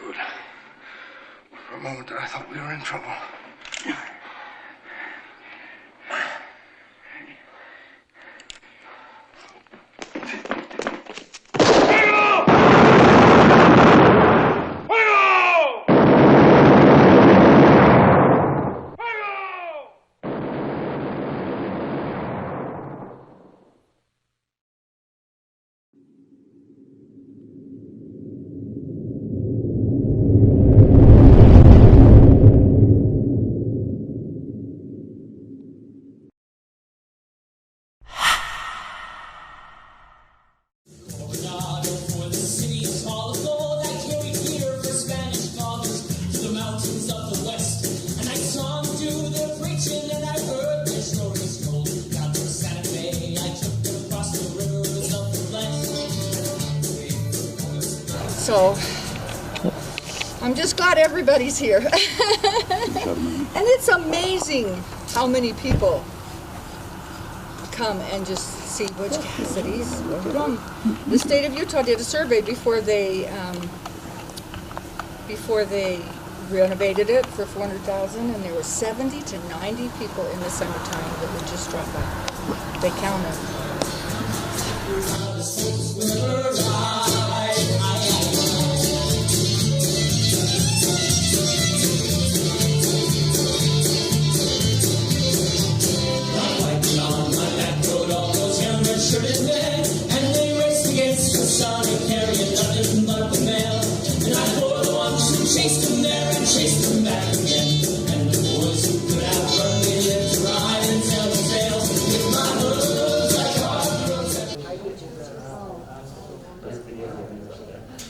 Good. For a moment I thought we were in trouble. So, I'm just glad everybody's here. And it's amazing how many people come and just see Butch Cassidy's from. The state of Utah did a survey before they renovated it for $400,000, and there were 70 to 90 people in the summertime that would just drop by. They counted.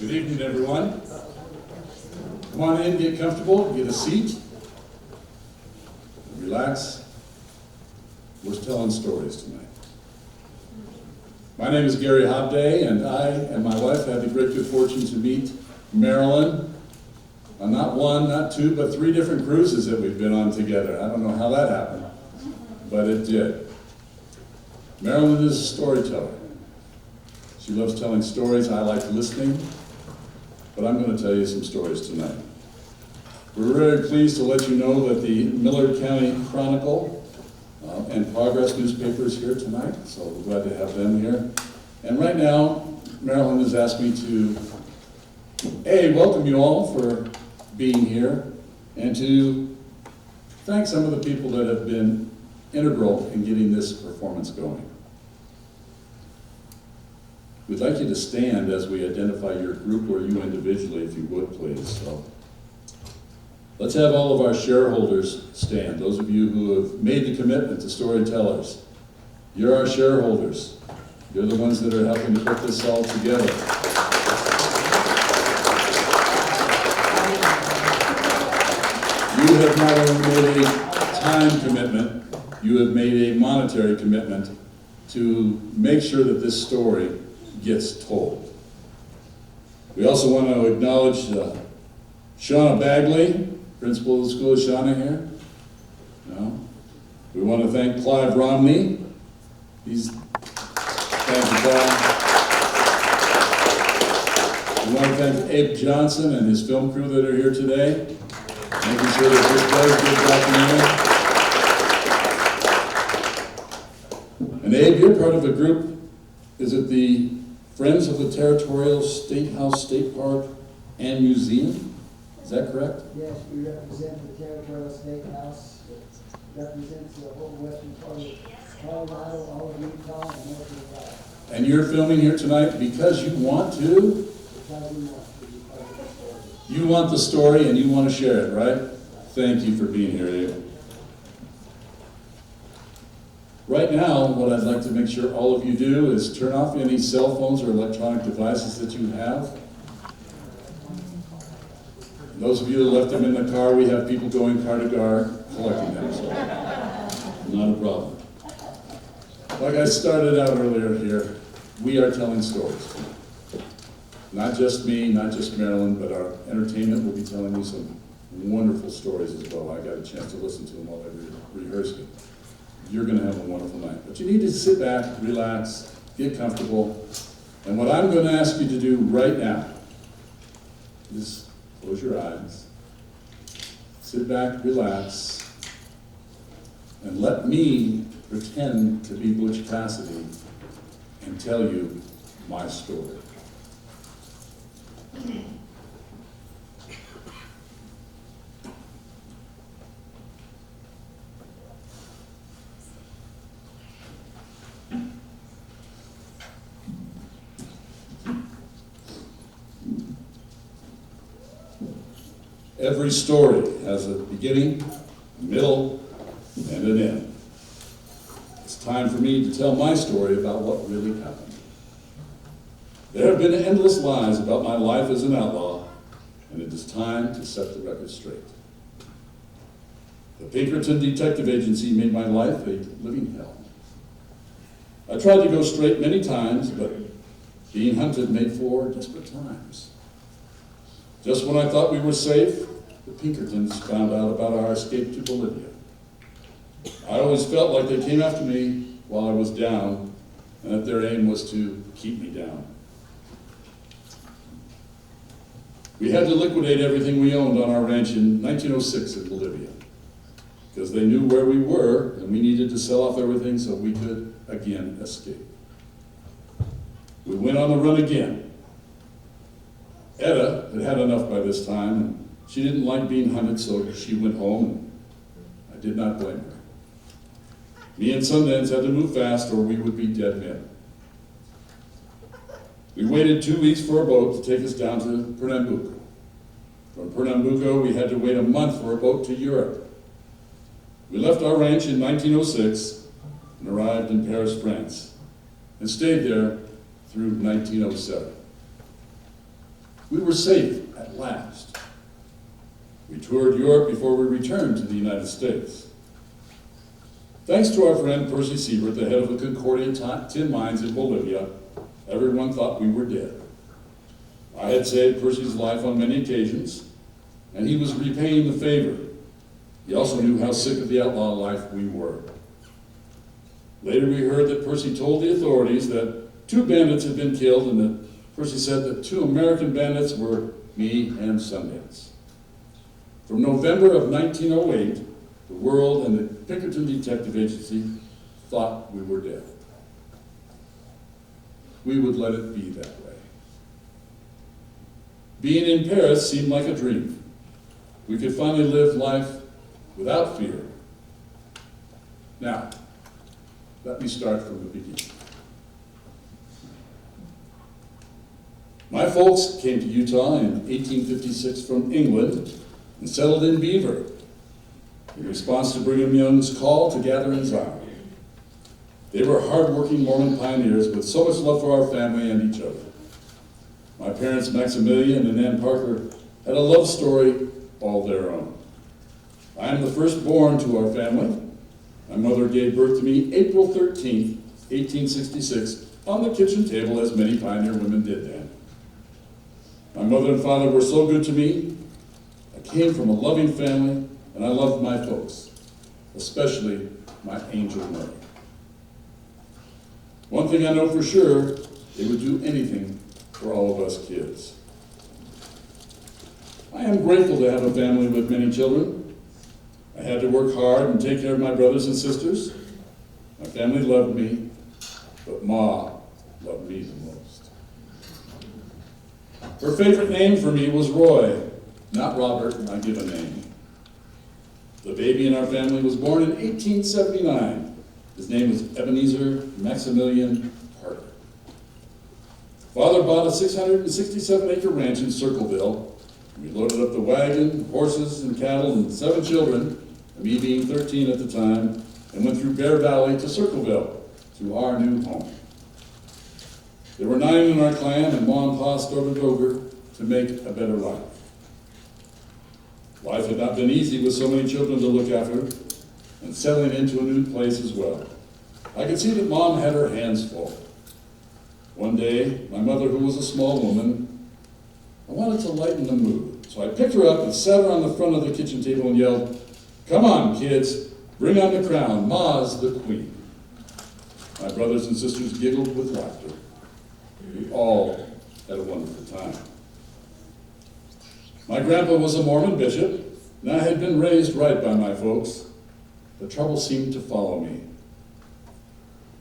Good evening, everyone. Come on in, get comfortable, get a seat, relax. We're telling stories tonight. My name is Gary Hobday, and I and my wife had the great good fortune to meet Marilyn on not one, not two, but 3 different cruises that we've been on together. I don't know how that happened, but it did. Marilyn is a storyteller. She loves telling stories. I like listening, but I'm going to tell you some stories tonight. We're very pleased to let you know that the Millard County Chronicle and Progress newspapers here tonight, so we're glad to have them here. And right now, Marilyn has asked me to, A, welcome you all for being here, and to thank some of the people that have been integral in getting this performance going. We'd like you to stand as we identify your group or you individually, if you would, please. So, let's have all of our shareholders stand. Those of you who have made the commitment to storytellers. You're our shareholders. You're the ones that are helping to put this all together. You have not only made a time commitment, you have made a monetary commitment to make sure that this story gets told. We also want to acknowledge Shauna Bagley, principal of the school. Is Shauna here? No. We want to thank Clive Romney. Thank you, Clive. We want to thank Abe Johnson and his film crew that are here today, making sure that this does get documented. And Abe, you're part of a group. Is it the Friends of the Territorial State House, State Park, and Museum? Is that correct? Yes, we represent the Territorial State House. It represents the whole western part of Colorado, all of Utah, and North Dakota. And you're filming here tonight because you want to? Because we want to be part of the story. You want the story and you want to share it, right? Thank you for being here, Abe. Right now, what I'd like to make sure all of you do is turn off any cell phones or electronic devices that you have. Those of you that left them in the car, we have people going car to car collecting them, so not a problem. Like I started out earlier here, we are telling stories. Not just me, not just Marilyn, but our entertainment will be telling you some wonderful stories as well. I got a chance to listen to them while they rehearsed it. You're going to have a wonderful night. But you need to sit back, relax, get comfortable. And what I'm going to ask you to do right now is close your eyes, sit back, relax, and let me pretend to be Butch Cassidy and tell you my story. Every story has a beginning, a middle, and an end. It's time for me to tell my story about what really happened. There have been endless lies about my life as an outlaw, and it is time to set the record straight. The Pinkerton Detective Agency made my life a living hell. I tried to go straight many times, but being hunted made for desperate times. Just when I thought we were safe, the Pinkertons found out about our escape to Bolivia. I always felt like they came after me while I was down, and that their aim was to keep me down. We had to liquidate everything we owned on our ranch in 1906 in Bolivia, because they knew where we were, and we needed to sell off everything so we could again escape. We went on the run again. Etta had had enough by this time, and she didn't like being hunted, so she went home, and I did not blame her. Me and Sundance had to move fast or we would be dead men. We waited 2 weeks for a boat to take us down to Pernambuco. From Pernambuco, we had to wait a month for a boat to Europe. We left our ranch in 1906 and arrived in Paris, France, and stayed there through 1907. We were safe at last. We toured Europe before we returned to the United States. Thanks to our friend Percy Siebert, the head of the Concordia tin mines in Bolivia, everyone thought we were dead. I had saved Percy's life on many occasions, and he was repaying the favor. He also knew how sick of the outlaw life we were. Later we heard that Percy told the authorities that 2 bandits had been killed, and that Percy said that 2 American bandits were me and Sundance. From November of 1908, the world and the Pinkerton Detective Agency thought we were dead. We would let it be that way. Being in Paris seemed like a dream. We could finally live life without fear. Now, let me start from the beginning. My folks came to Utah in 1856 from England and settled in Beaver in response to Brigham Young's call to gather in Zion. They were hardworking Mormon pioneers with so much love for our family and each other. My parents, Maximilian and Ann Parker, had a love story all their own. I am the firstborn to our family. My mother gave birth to me April 13th, 1866, on the kitchen table, as many pioneer women did then. My mother and father were so good to me. I came from a loving family, and I loved my folks, especially my angel mother. One thing I know for sure, they would do anything for all of us kids. I am grateful to have a family with many children. I had to work hard and take care of my brothers and sisters. My family loved me, but Ma loved me the most. Her favorite name for me was Roy, not Robert, my given name. The baby in our family was born in 1879. His name was Ebenezer Maximilian Parker. Father bought a 667-acre ranch in Circleville. We loaded up the wagon, horses, and cattle, and 7 children, me being 13 at the time, and went through Bear Valley to Circleville, to our new home. There were 9 in our clan, and Ma and Pa started over to make a better life. Life had not been easy with so many children to look after, and settling into a new place as well. I could see that Mom had her hands full. One day, my mother, who was a small woman, I wanted to lighten the mood. So I picked her up and sat her on the front of the kitchen table and yelled, "Come on, kids, bring on the crown, Ma's the queen." My brothers and sisters giggled with laughter. We all had a wonderful time. My grandpa was a Mormon bishop, and I had been raised right by my folks. The trouble seemed to follow me.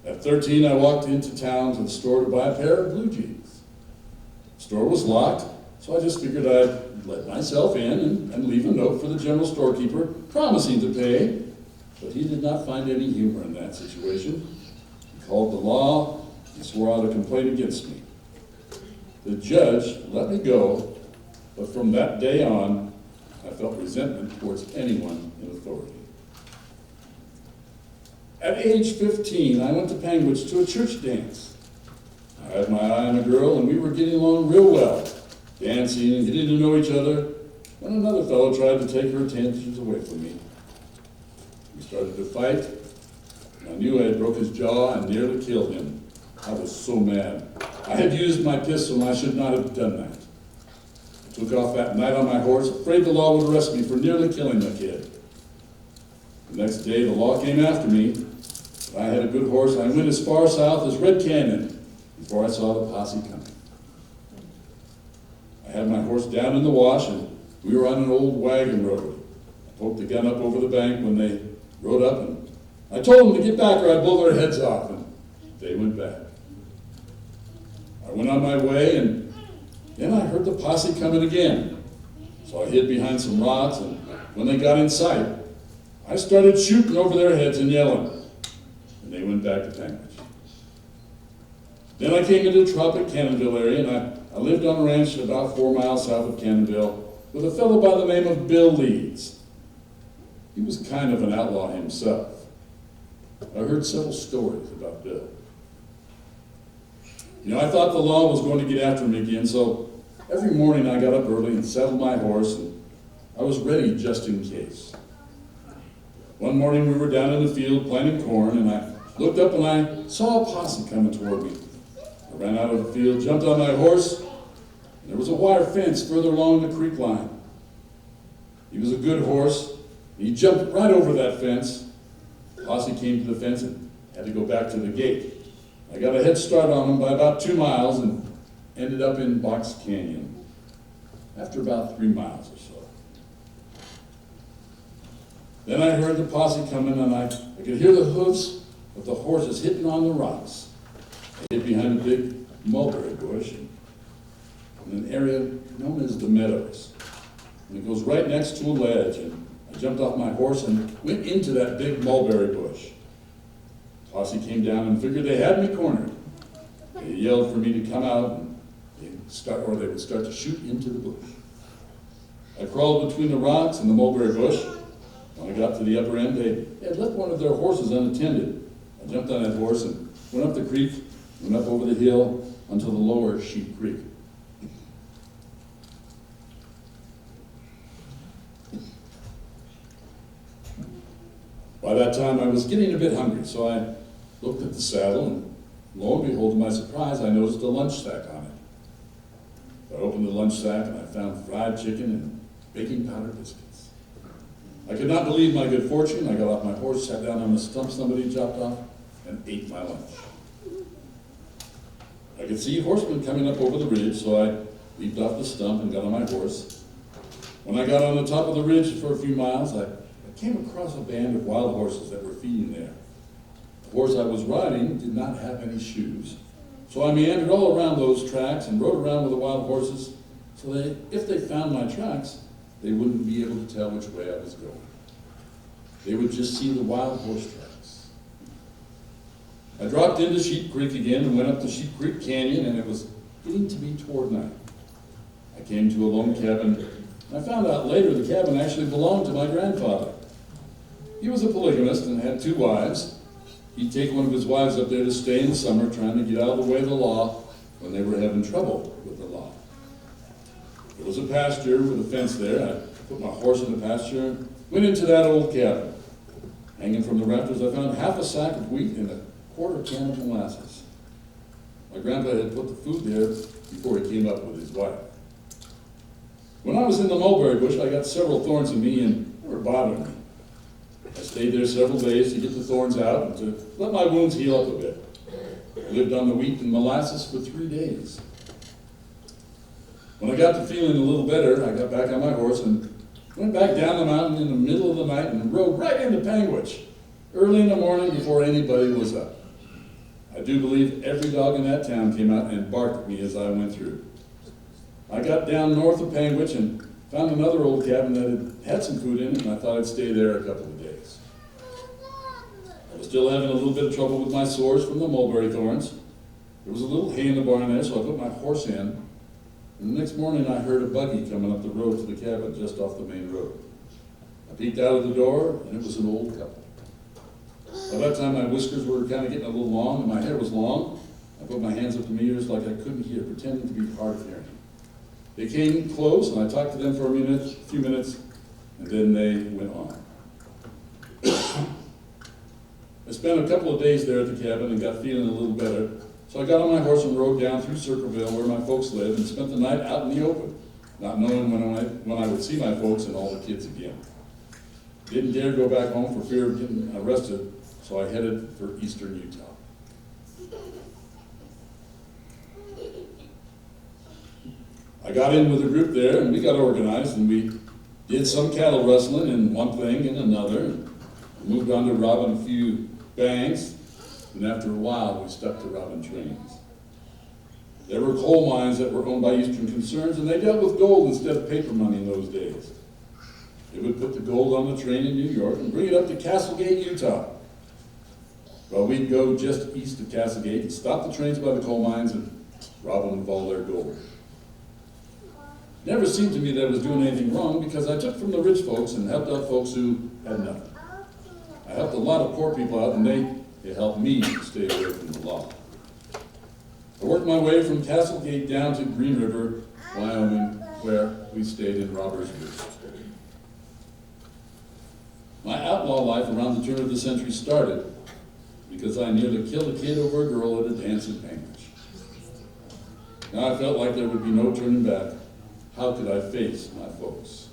At 13, I walked into town to the store to buy a pair of blue jeans. The store was locked, so I just figured I'd let myself in and leave a note for the general storekeeper promising to pay, but he did not find any humor in that situation. He called the law and swore out a complaint against me. The judge let me go, but from that day on, I felt resentment towards anyone in authority. At age 15, I went to Panguitch to a church dance. I had my eye on a girl, and we were getting along real well, dancing and getting to know each other, when another fellow tried to take her attentions away from me. We started to fight, and I knew I had broke his jaw and nearly killed him. I was so mad. I had used my pistol, and I should not have done that. I took off that night on my horse, afraid the law would arrest me for nearly killing the kid. The next day, the law came after me, but I had a good horse, and I went as far south as Red Canyon before I saw the posse coming. I had my horse down in the wash, and we were on an old wagon road. I poked the gun up over the bank when they rode up, and I told them to get back or I'd blow their heads off, and they went back. I went on my way, and then I heard the posse coming again. So I hid behind some rocks, and when they got in sight, I started shooting over their heads and yelling, and they went back to Panguitch. Then I came into the Tropic Cannonville area, and I lived on a ranch about 4 miles south of Cannonville with a fellow by the name of Bill Leeds. He was kind of an outlaw himself. I heard several stories about Bill. You know, I thought the law was going to get after me again, so every morning I got up early and saddled my horse, and I was ready just in case. One morning we were down in the field planting corn, and I looked up and I saw a posse coming toward me. I ran out of the field, jumped on my horse, and there was a wire fence further along the creek line. He was a good horse, and he jumped right over that fence. The posse came to the fence and had to go back to the gate. I got a head start on him by about 2 miles and ended up in Box Canyon after about 3 miles or so. Then I heard the posse coming, and I could hear the hoofs of the horses hitting on the rocks. I hid behind a big mulberry bush in an area known as the Meadows. And it goes right next to a ledge, and I jumped off my horse and went into that big mulberry bush. The posse came down and figured they had me cornered. They yelled for me to come out, and they would start to shoot into the bush. I crawled between the rocks and the mulberry bush. When I got to the upper end, they had left one of their horses unattended. I jumped on that horse and went up the creek, went up over the hill until the lower Sheep Creek. By that time, I was getting a bit hungry, so I looked at the saddle, and lo and behold, to my surprise, I noticed a lunch sack on it. I opened the lunch sack, and I found fried chicken and baking powder biscuits. I could not believe my good fortune. I got off my horse, sat down on the stump somebody had chopped off, and ate my lunch. I could see horsemen coming up over the ridge, so I leaped off the stump and got on my horse. When I got on the top of the ridge for a few miles, I came across a band of wild horses that were feeding there. The horse I was riding did not have any shoes, so I meandered all around those tracks and rode around with the wild horses so that if they found my tracks, they wouldn't be able to tell which way I was going. They would just see the wild horse tracks. I dropped into Sheep Creek again and went up to Sheep Creek Canyon, and it was getting to be toward night. I came to a lone cabin, and I found out later the cabin actually belonged to my grandfather. He was a polygamist and had 2 wives. He'd take one of his wives up there to stay in the summer, trying to get out of the way of the law when they were having trouble with the law. There was a pasture with a fence there. I put my horse in the pasture and went into that old cabin. Hanging from the rafters, I found half a sack of wheat and a quarter can of molasses. My grandpa had put the food there before he came up with his wife. When I was in the mulberry bush, I got several thorns in me, and they were bothering me. I stayed there several days to get the thorns out and to let my wounds heal up a bit. I lived on the wheat and molasses for 3 days. When I got to feeling a little better, I got back on my horse and went back down the mountain in the middle of the night and rode right into Panguitch, early in the morning before anybody was up. I do believe every dog in that town came out and barked at me as I went through. I got down north of Panguitch and found another old cabin that had some food in it, and I thought I'd stay there a couple of days. I was still having a little bit of trouble with my sores from the mulberry thorns. There was a little hay in the barn there, so I put my horse in. And the next morning I heard a buggy coming up the road to the cabin just off the main road. I peeked out of the door, and it was an old couple. By that time my whiskers were kind of getting a little long, and my hair was long. I put my hands up to my ears like I couldn't hear, pretending to be hard of hearing. They came close, and I talked to them for a few minutes, and then they went on. I spent a couple of days there at the cabin and got feeling a little better. So I got on my horse and rode down through Circleville, where my folks lived, and spent the night out in the open, not knowing when I would see my folks and all the kids again. Didn't dare go back home for fear of getting arrested, so I headed for eastern Utah. I got in with a group there, and we got organized, and we did some cattle rustling and one thing and another. We moved on to robbing a few banks. And after a while, we stuck to robbing trains. There were coal mines that were owned by Eastern concerns, and they dealt with gold instead of paper money in those days. They would put the gold on the train in New York and bring it up to Castlegate, Utah. Well, we'd go just east of Castlegate and stop the trains by the coal mines and rob them of all their gold. It never seemed to me that I was doing anything wrong because I took from the rich folks and helped out folks who had nothing. I helped a lot of poor people out, and it helped me stay away from the law. I worked my way from Castlegate down to Green River, Wyoming, where we stayed in Robbers Roost. My outlaw life around the turn of the century started because I nearly killed a kid over a girl at a dance in Panguitch. Now I felt like there would be no turning back. How could I face my folks?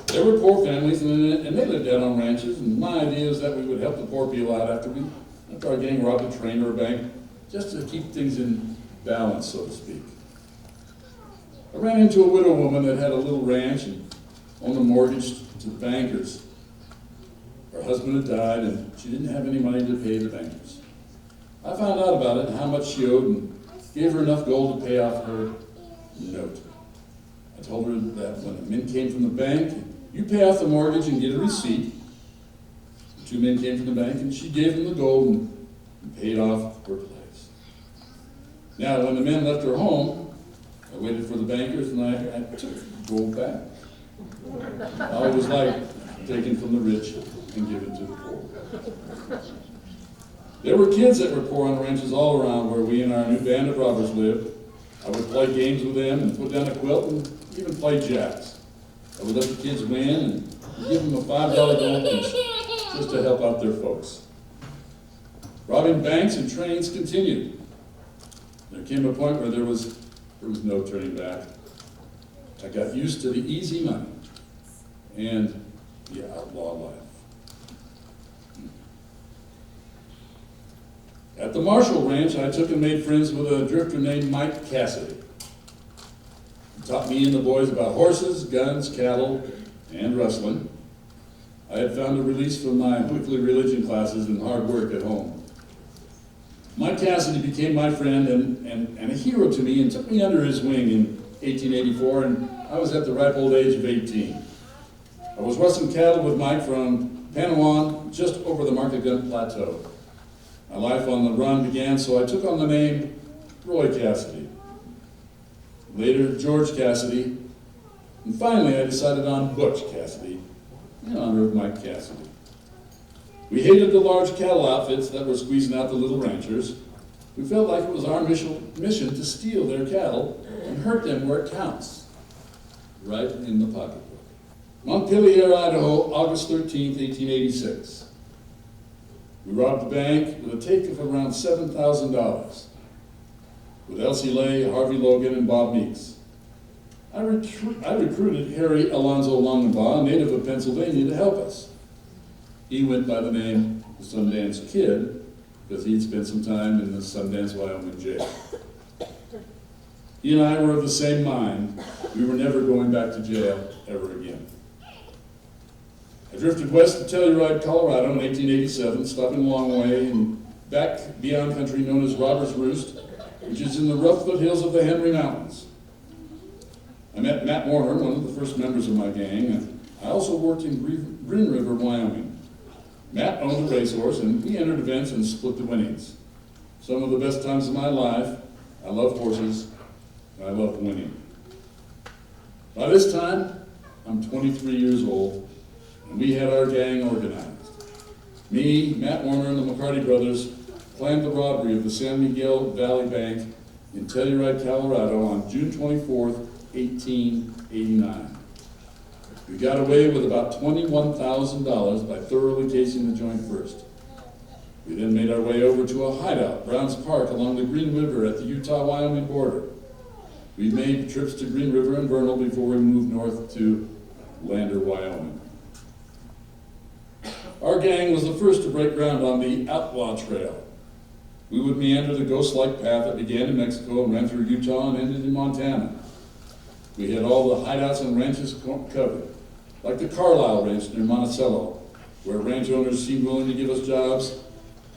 There were poor families, and they lived out on ranches, and my idea is that we would help the poor people out after our gang robbed a train or a bank, just to keep things in balance, so to speak. I ran into a widow woman that had a little ranch and owned a mortgage to the bankers. Her husband had died, and she didn't have any money to pay the bankers. I found out about it and how much she owed, and gave her enough gold to pay off her note. I told her that when the men came from the bank, you pay off the mortgage and get a receipt. The two men came from the bank, and she gave them the gold and paid off her place. Now, when the men left her home, I waited for the bankers, and I took the gold back. I always like taking from the rich and giving to the poor. There were kids that were poor on ranches all around where we and our new band of robbers lived. I would play games with them and put down a quilt and even play jacks. I would let the kids win and give them a $5 gold piece just to help out their folks. Robbing banks and trains continued. There came a point where there was no turning back. I got used to the easy money and the outlaw life. At the Marshall Ranch, I took and made friends with a drifter named Mike Cassidy. He taught me and the boys about horses, guns, cattle, and rustling. I had found a release from my weekly religion classes and hard work at home. Mike Cassidy became my friend and a hero to me and took me under his wing in 1884, and I was at the ripe old age of 18. I was rustling cattle with Mike from Panawan, just over the Market Gun Plateau. My life on the run began, so I took on the name Roy Cassidy. Later, George Cassidy, and finally I decided on Butch Cassidy, in honor of Mike Cassidy. We hated the large cattle outfits that were squeezing out the little ranchers. We felt like it was our mission to steal their cattle and hurt them where it counts, right in the pocketbook. Montpelier, Idaho, August 13th, 1886. We robbed the bank with a take of around $7,000 with Elsie Lay, Harvey Logan, and Bob Meeks. I recruited Harry Alonzo Longenbaugh, a native of Pennsylvania, to help us. He went by the name the Sundance Kid because he'd spent some time in the Sundance, Wyoming jail. He and I were of the same mind. We were never going back to jail ever again. I drifted west to Telluride, Colorado in 1887, stopping a long way and back beyond country known as Robbers Roost, which is in the rough foothills of the Henry Mountains. I met Matt Warner, one of the first members of my gang, and I also worked in Green River, Wyoming. Matt owned a racehorse, and we entered events and split the winnings. Some of the best times of my life. I love horses, and I love winning. By this time, I'm 23 years old, and we had our gang organized. Me, Matt Warner, and the McCarty brothers planned the robbery of the San Miguel Valley Bank in Telluride, Colorado on June 24th, 1889. We got away with about $21,000 by thoroughly casing the joint first. We then made our way over to a hideout, Browns Park, along the Green River at the Utah-Wyoming border. We made trips to Green River and Vernal before we moved north to Lander, Wyoming. Our gang was the first to break ground on the Outlaw Trail. We would meander the ghost-like path that began in Mexico and ran through Utah and ended in Montana. We had all the hideouts and ranches covered, like the Carlisle Ranch near Monticello, where ranch owners seemed willing to give us jobs,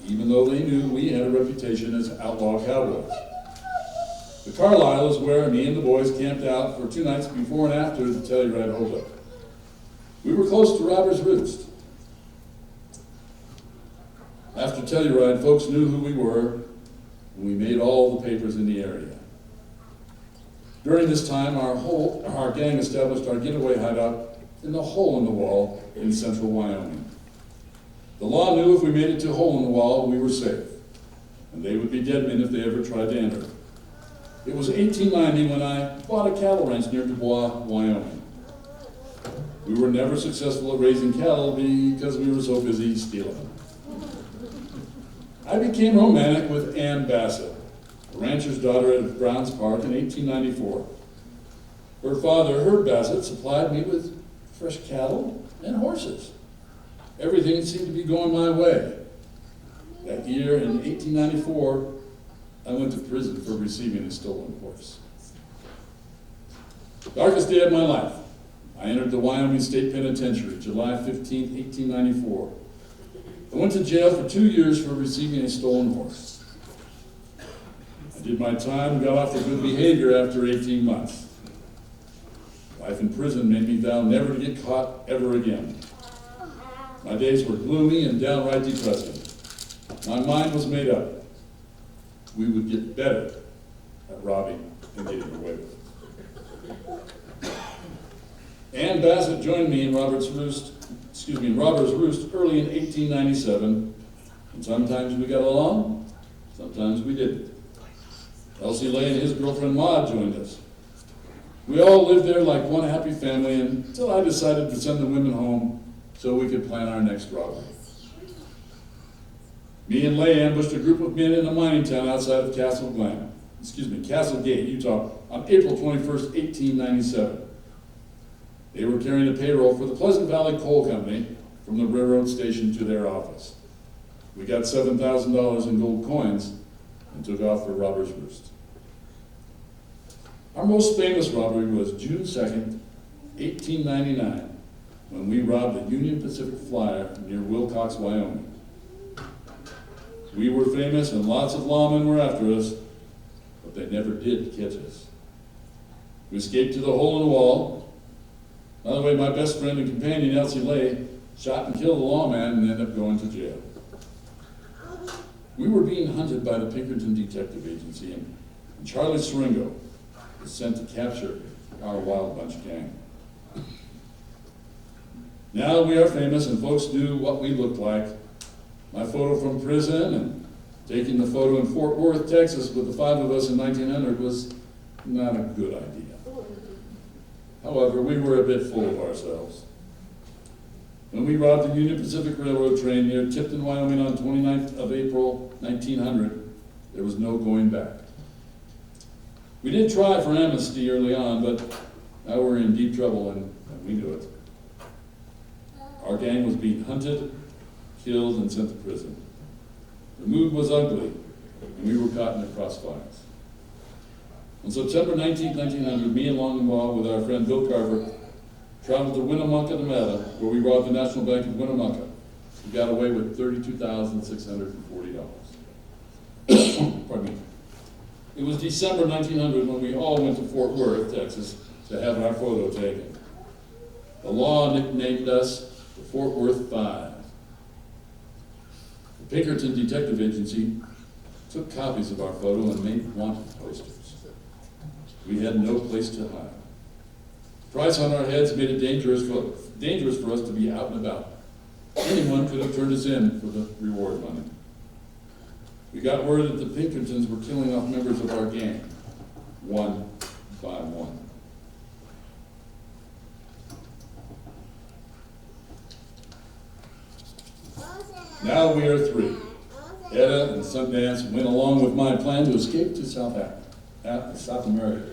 even though they knew we had a reputation as outlaw cowboys. The Carlisle is where me and the boys camped out for 2 nights before and after the Telluride holdup. We were close to Robbers Roost. After Telluride, folks knew who we were, and we made all the papers in the area. During this time, our gang established our getaway hideout in the Hole in the Wall in central Wyoming. The law knew if we made it to Hole in the Wall, we were safe, and they would be dead men if they ever tried to enter. It was 1890 when I bought a cattle ranch near Dubois, Wyoming. We were never successful at raising cattle because we were so busy stealing them. I became romantic with Ann Bassett, a rancher's daughter at Browns Park in 1894. Her father, Herb Bassett, supplied me with fresh cattle and horses. Everything seemed to be going my way. That year, in 1894, I went to prison for receiving a stolen horse. Darkest day of my life. I entered the Wyoming State Penitentiary, July 15, 1894. I went to jail for 2 years for receiving a stolen horse. I did my time and got off for good behavior after 18 months. Life in prison made me vow never to get caught ever again. My days were gloomy and downright depressing. My mind was made up. We would get better at robbing and getting away with it. Ann Bassett joined me in Robbers Roost early in 1897, and sometimes we got along, sometimes we didn't. Elsie Lay and his girlfriend Maud joined us. We all lived there like one happy family until I decided to send the women home so we could plan our next robbery. Me and Lay ambushed a group of men in a mining town outside of Castle Gate, Utah, on April 21st, 1897. They were carrying a payroll for the Pleasant Valley Coal Company from the railroad station to their office. We got $7,000 in gold coins and took off for Robbers Roost. Our most famous robbery was June 2nd, 1899, when we robbed the Union Pacific Flyer near Wilcox, Wyoming. We were famous and lots of lawmen were after us, but they never did catch us. We escaped to the Hole in the Wall. By the way, my best friend and companion, Elsie Lay, shot and killed a lawman and ended up going to jail. We were being hunted by the Pinkerton Detective Agency, and Charlie Siringo was sent to capture our Wild Bunch gang. Now we are famous and folks knew what we looked like. My photo from prison and taking the photo in Fort Worth, Texas with the 5 of us in 1900 was not a good idea. However, we were a bit full of ourselves. When we robbed the Union Pacific Railroad train near Tipton, Wyoming on 29th of April, 1900, there was no going back. We did try for amnesty early on, but now we're in deep trouble and we knew it. Our gang was being hunted, killed, and sent to prison. The mood was ugly, and we were caught in the crossfires. On September 19, 1900, me and Longbaugh with our friend Bill Carver traveled to Winnemucca, Nevada, where we robbed the National Bank of Winnemucca. We got away with $32,640. Pardon me. It was December 1900 when we all went to Fort Worth, Texas, to have our photo taken. The law nicknamed us the Fort Worth Five. The Pinkerton Detective Agency took copies of our photo and made wanted posters. We had no place to hide. The price on our heads made it dangerous for us to be out and about. Anyone could have turned us in for the reward money. We got word that the Pinkertons were killing off members of our gang, one by one. Now we are three. Etta and Sundance went along with my plan to escape to South America.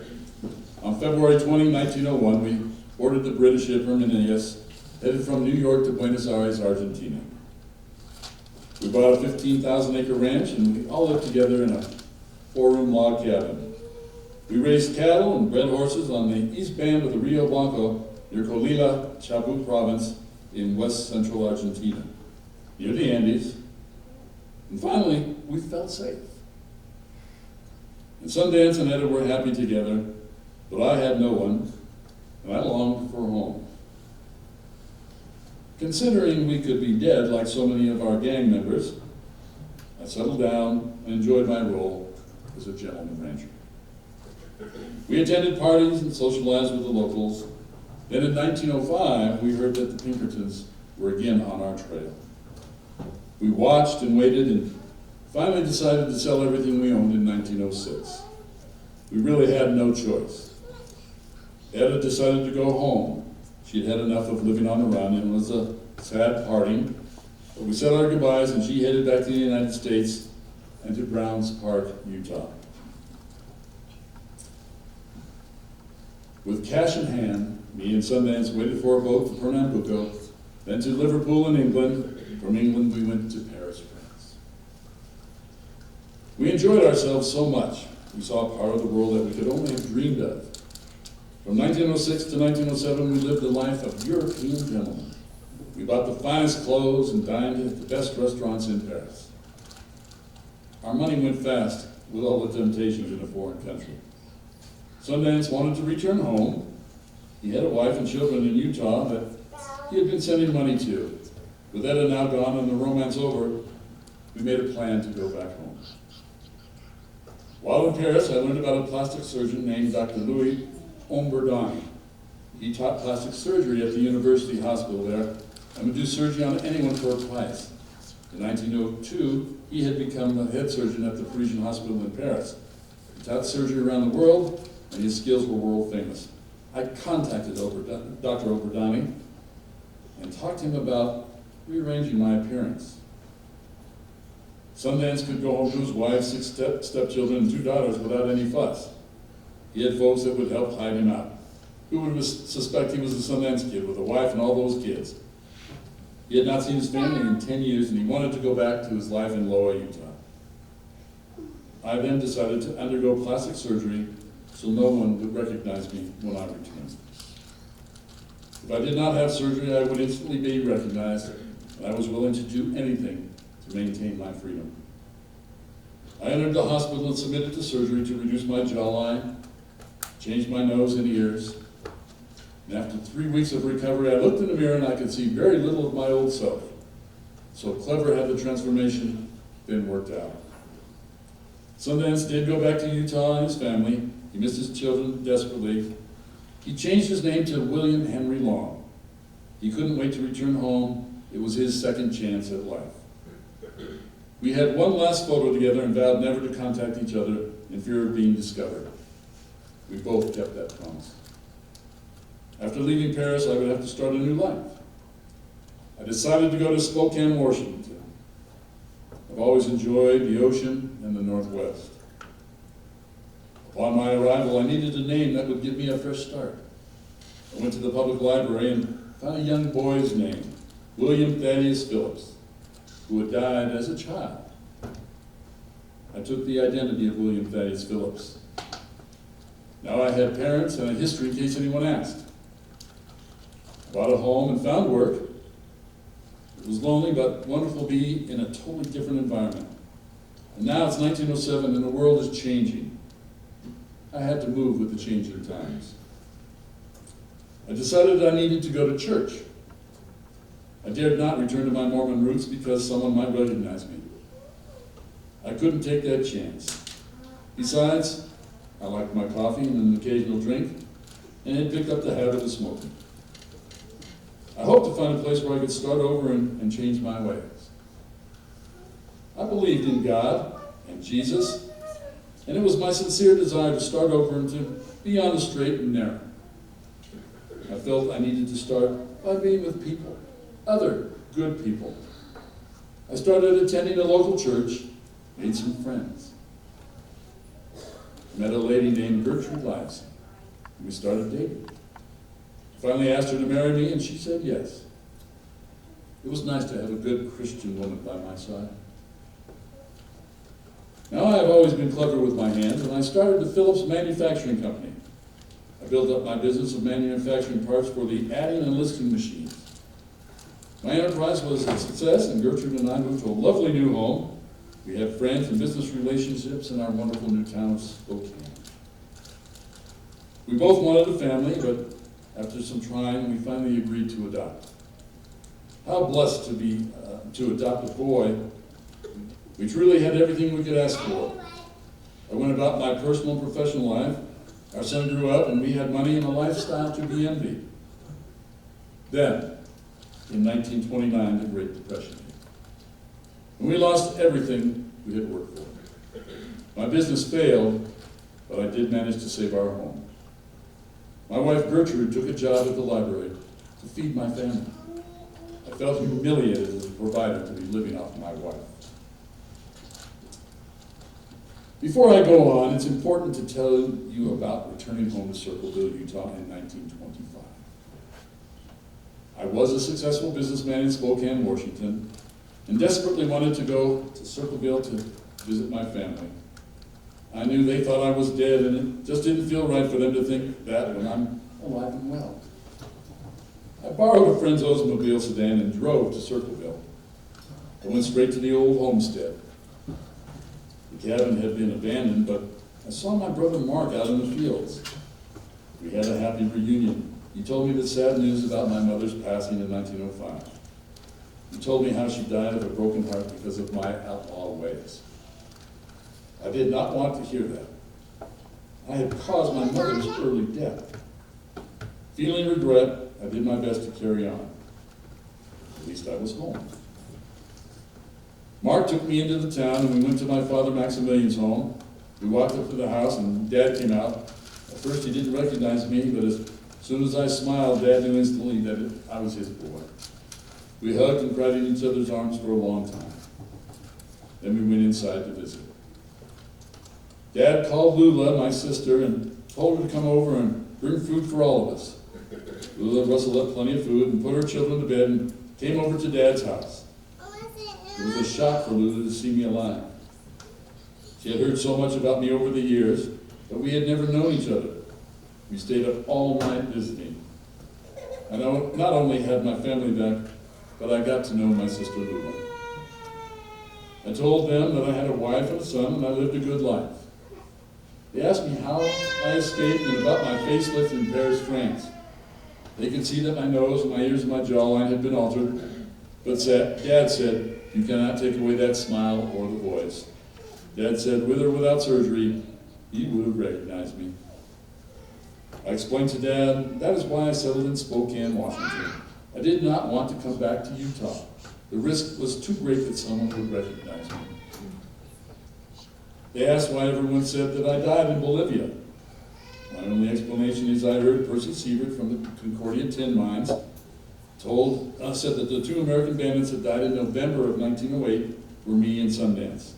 On February 20, 1901, we boarded the British ship Herminius, headed from New York to Buenos Aires, Argentina. We bought a 15,000-acre ranch, and we all lived together in a 4-room log cabin. We raised cattle and bred horses on the east bank of the Rio Blanco near Colila, Chubut province in west central Argentina, near the Andes. And finally, we felt safe. And Sundance and Etta were happy together, but I had no one, and I longed for home. Considering we could be dead like so many of our gang members, I settled down and enjoyed my role as a gentleman rancher. We attended parties and socialized with the locals. Then in 1905, we heard that the Pinkertons were again on our trail. We watched and waited and finally decided to sell everything we owned in 1906. We really had no choice. Etta decided to go home. She'd had enough of living on the run, and it was a sad parting. But we said our goodbyes, and she headed back to the United States and to Browns Park, Utah. With cash in hand, me and Sundance waited for a boat to Pernambuco, then to Liverpool in England. From England, we went to Paris, France. We enjoyed ourselves so much. We saw a part of the world that we could only have dreamed of. From 1906 to 1907, we lived the life of European gentlemen. We bought the finest clothes and dined at the best restaurants in Paris. Our money went fast with all the temptations in a foreign country. Sundance wanted to return home. He had a wife and children in Utah that he had been sending money to. With Etta now gone and the romance over, we made a plan to go back home. While in Paris, I learned about a plastic surgeon named Dr. Louis Omberdani. He taught plastic surgery at the university hospital there and would do surgery on anyone for a price. In 1902, he had become the head surgeon at the Parisian hospital in Paris. He taught surgery around the world, and his skills were world famous. I contacted Dr. Omberdani and talked to him about rearranging my appearance. Sundance could go home to his wife, 6 stepchildren, and 2 daughters without any fuss. He had folks that would help hide him out. Who would suspect he was a Sundance kid with a wife and all those kids? He had not seen his family in 10 years, and he wanted to go back to his life in Loa, Utah. I then decided to undergo plastic surgery so no one would recognize me when I returned. If I did not have surgery, I would instantly be recognized, and I was willing to do anything to maintain my freedom. I entered the hospital and submitted to surgery to reduce my jawline, change my nose and ears. And after 3 weeks of recovery, I looked in the mirror and I could see very little of my old self. So clever had the transformation been worked out. Sundance did go back to Utah and his family. He missed his children desperately. He changed his name to William Henry Long. He couldn't wait to return home. It was his second chance at life. We had one last photo together and vowed never to contact each other in fear of being discovered. We both kept that promise. After leaving Paris, I would have to start a new life. I decided to go to Spokane, Washington. I've always enjoyed the ocean and the Northwest. Upon my arrival, I needed a name that would give me a fresh start. I went to the public library and found a young boy's name, William Thaddeus Phillips, who had died as a child. I took the identity of William Thaddeus Phillips. Now I had parents and a history in case anyone asked. I bought a home and found work. It was lonely but wonderful to be in a totally different environment. And now it's 1907 and the world is changing. I had to move with the changing times. I decided I needed to go to church. I dared not return to my Mormon roots because someone might recognize me. I couldn't take that chance. Besides, I liked my coffee and an occasional drink, and had picked up the habit of smoking. I hoped to find a place where I could start over and change my ways. I believed in God and Jesus, and it was my sincere desire to start over and to be on the straight and narrow. I felt I needed to start by being with people, other good people. I started attending a local church, made some friends. I met a lady named Gertrude Livesey, and we started dating. I finally asked her to marry me, and she said yes. It was nice to have a good Christian woman by my side. Now, I have always been clever with my hands, and I started the Phillips Manufacturing Company. I built up my business of manufacturing parts for the adding and listing machines. My enterprise was a success, and Gertrude and I moved to a lovely new home. We had friends and business relationships in our wonderful new town of Spokane. We both wanted a family, but after some trying, we finally agreed to adopt. How blessed to be to adopt a boy. We truly had everything we could ask for. I went about my personal and professional life. Our son grew up, and we had money and a lifestyle to be envied. Then, in 1929, the Great Depression hit. And we lost everything we had worked for. My business failed, but I did manage to save our home. My wife Gertrude took a job at the library to feed my family. I felt humiliated as a provider to be living off my wife. Before I go on, it's important to tell you about returning home to Circleville, Utah in 1925. I was a successful businessman in Spokane, Washington, and desperately wanted to go to Circleville to visit my family. I knew they thought I was dead, and it just didn't feel right for them to think that when I'm alive and well. I borrowed a friend's Oldsmobile sedan and drove to Circleville. I went straight to the old homestead. The cabin had been abandoned, but I saw my brother Mark out in the fields. We had a happy reunion. He told me the sad news about my mother's passing in 1905. He told me how she died of a broken heart because of my outlaw ways. I did not want to hear that. I had caused my mother's early death. Feeling regret, I did my best to carry on. At least I was home. Mark took me into the town, and we went to my father Maximilian's home. We walked up to the house, and Dad came out. At first, he didn't recognize me, but as soon as I smiled, Dad knew instantly that I was his boy. We hugged and cried in each other's arms for a long time. Then we went inside to visit. Dad called Lula, my sister, and told her to come over and bring food for all of us. Lula rustled up plenty of food and put her children to bed and came over to Dad's house. It was a shock for Lula to see me alive. She had heard so much about me over the years, but we had never known each other. We stayed up all night visiting. I not only had my family back, but I got to know my sister Lula. I told them that I had a wife and a son, and I lived a good life. They asked me how I escaped and about my facelift in Paris, France. They could see that my nose, my ears, and my jawline had been altered, but Dad said, "You cannot take away that smile or the voice." Dad said, with or without surgery, he would have recognized me. I explained to Dad, that is why I settled in Spokane, Washington. I did not want to come back to Utah. The risk was too great that someone would recognize me. They asked why everyone said that I died in Bolivia. My only explanation is I heard Percy Siebert from the Concordia tin mines said that the 2 American bandits that died in November of 1908 were me and Sundance.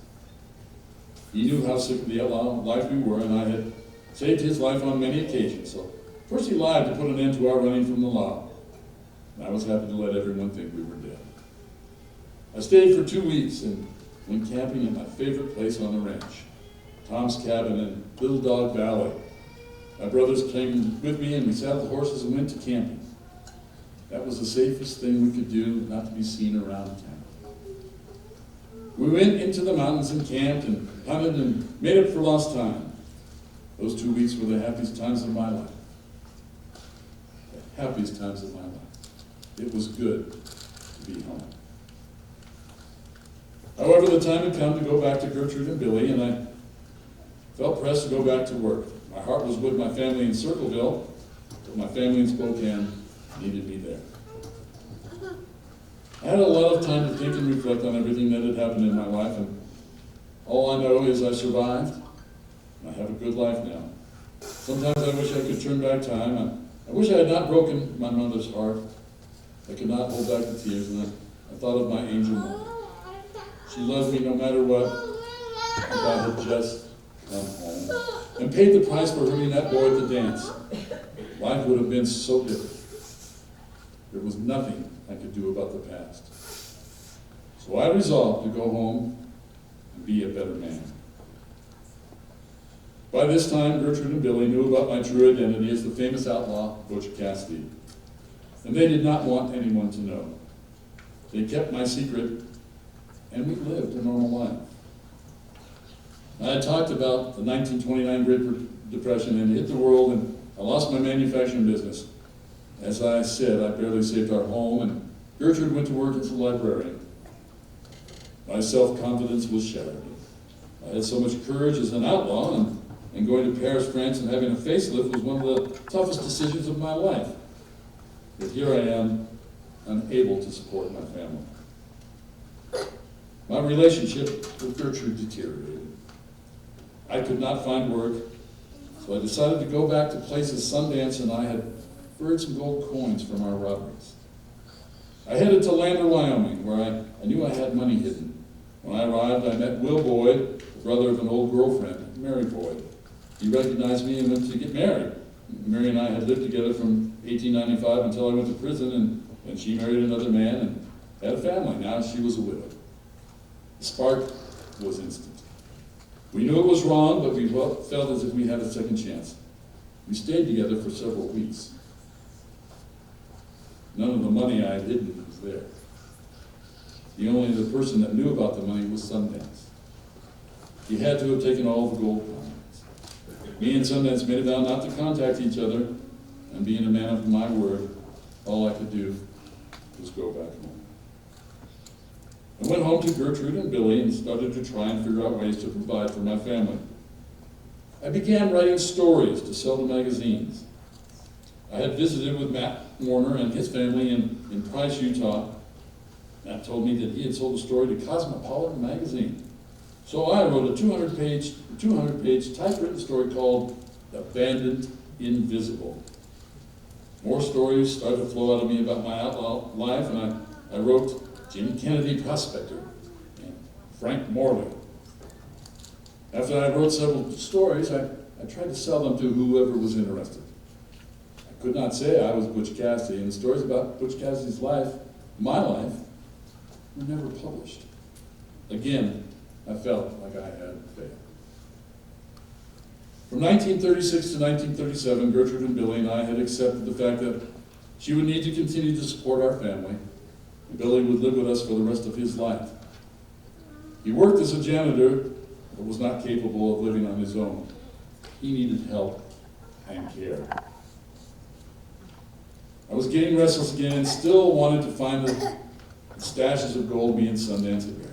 He knew how sick of the outlaw life we were, and I had saved his life on many occasions. So Percy lied to put an end to our running from the law. And I was happy to let everyone think we were dead. I stayed for 2 weeks and went camping at my favorite place on the ranch, Tom's Cabin in Little Dog Valley. My brothers came with me and we saddled horses and went to camping. That was the safest thing we could do, not to be seen around town. We went into the mountains and camped and hunted and made up for lost time. Those 2 weeks were the happiest times of my life. The happiest times of my life. It was good to be home. However, the time had come to go back to Gertrude and Billy, and I felt pressed to go back to work. My heart was with my family in Circleville, but my family in Spokane needed me there. I had a lot of time to think and reflect on everything that had happened in my life, and all I know is I survived, and I have a good life now. Sometimes I wish I could turn back time. I wish I had not broken my mother's heart. I could not hold back the tears, and I thought of my angel mother. She loved me no matter what, and I had just come home and paid the price for hurting that boy at the dance. Life would have been so different. There was nothing I could do about the past. So I resolved to go home and be a better man. By this time, Gertrude and Billy knew about my true identity as the famous outlaw, Butch Cassidy. And they did not want anyone to know. They kept my secret, and we lived a normal life. I had talked about the 1929 Great Depression and it hit the world, and I lost my manufacturing business. As I said, I barely saved our home, and Gertrude went to work as a librarian. My self-confidence was shattered. I had so much courage as an outlaw, and going to Paris, France, and having a facelift was one of the toughest decisions of my life. But here I am, unable to support my family. My relationship with Gertrude deteriorated. I could not find work, so I decided to go back to places Sundance and I had earned some gold coins from our robberies. I headed to Lander, Wyoming, where I knew I had money hidden. When I arrived, I met Will Boyd, the brother of an old girlfriend, Mary Boyd. He recognized me and went to get married. Mary and I had lived together from 1895 until I went to prison, and she married another man and had a family. Now she was a widow. The spark was instant. We knew it was wrong, but we felt as if we had a second chance. We stayed together for several weeks. None of the money I had hidden was there. The person that knew about the money was Sundance. He had to have taken all the gold coins. Me and Sundance made a vow not to contact each other, and being a man of my word, all I could do was go back home. I went home to Gertrude and Billy and started to try and figure out ways to provide for my family. I began writing stories to sell to magazines. I had visited with Matt Warner and his family in Price, Utah. Matt told me that he had sold a story to Cosmopolitan magazine. So I wrote a 200-page typewritten story called Abandoned Invisible. More stories started to flow out of me about my outlaw life, and I wrote Jimmy Kennedy Prospector and Frank Morley. After I wrote several stories, I tried to sell them to whoever was interested. I could not say I was Butch Cassidy, and the stories about Butch Cassidy's life, my life, were never published. Again, I felt like I had failed. From 1936 to 1937, Gertrude and Billy and I had accepted the fact that she would need to continue to support our family, and Billy would live with us for the rest of his life. He worked as a janitor, but was not capable of living on his own. He needed help and care. I was getting restless again and still wanted to find the stashes of gold me and Sundance had buried.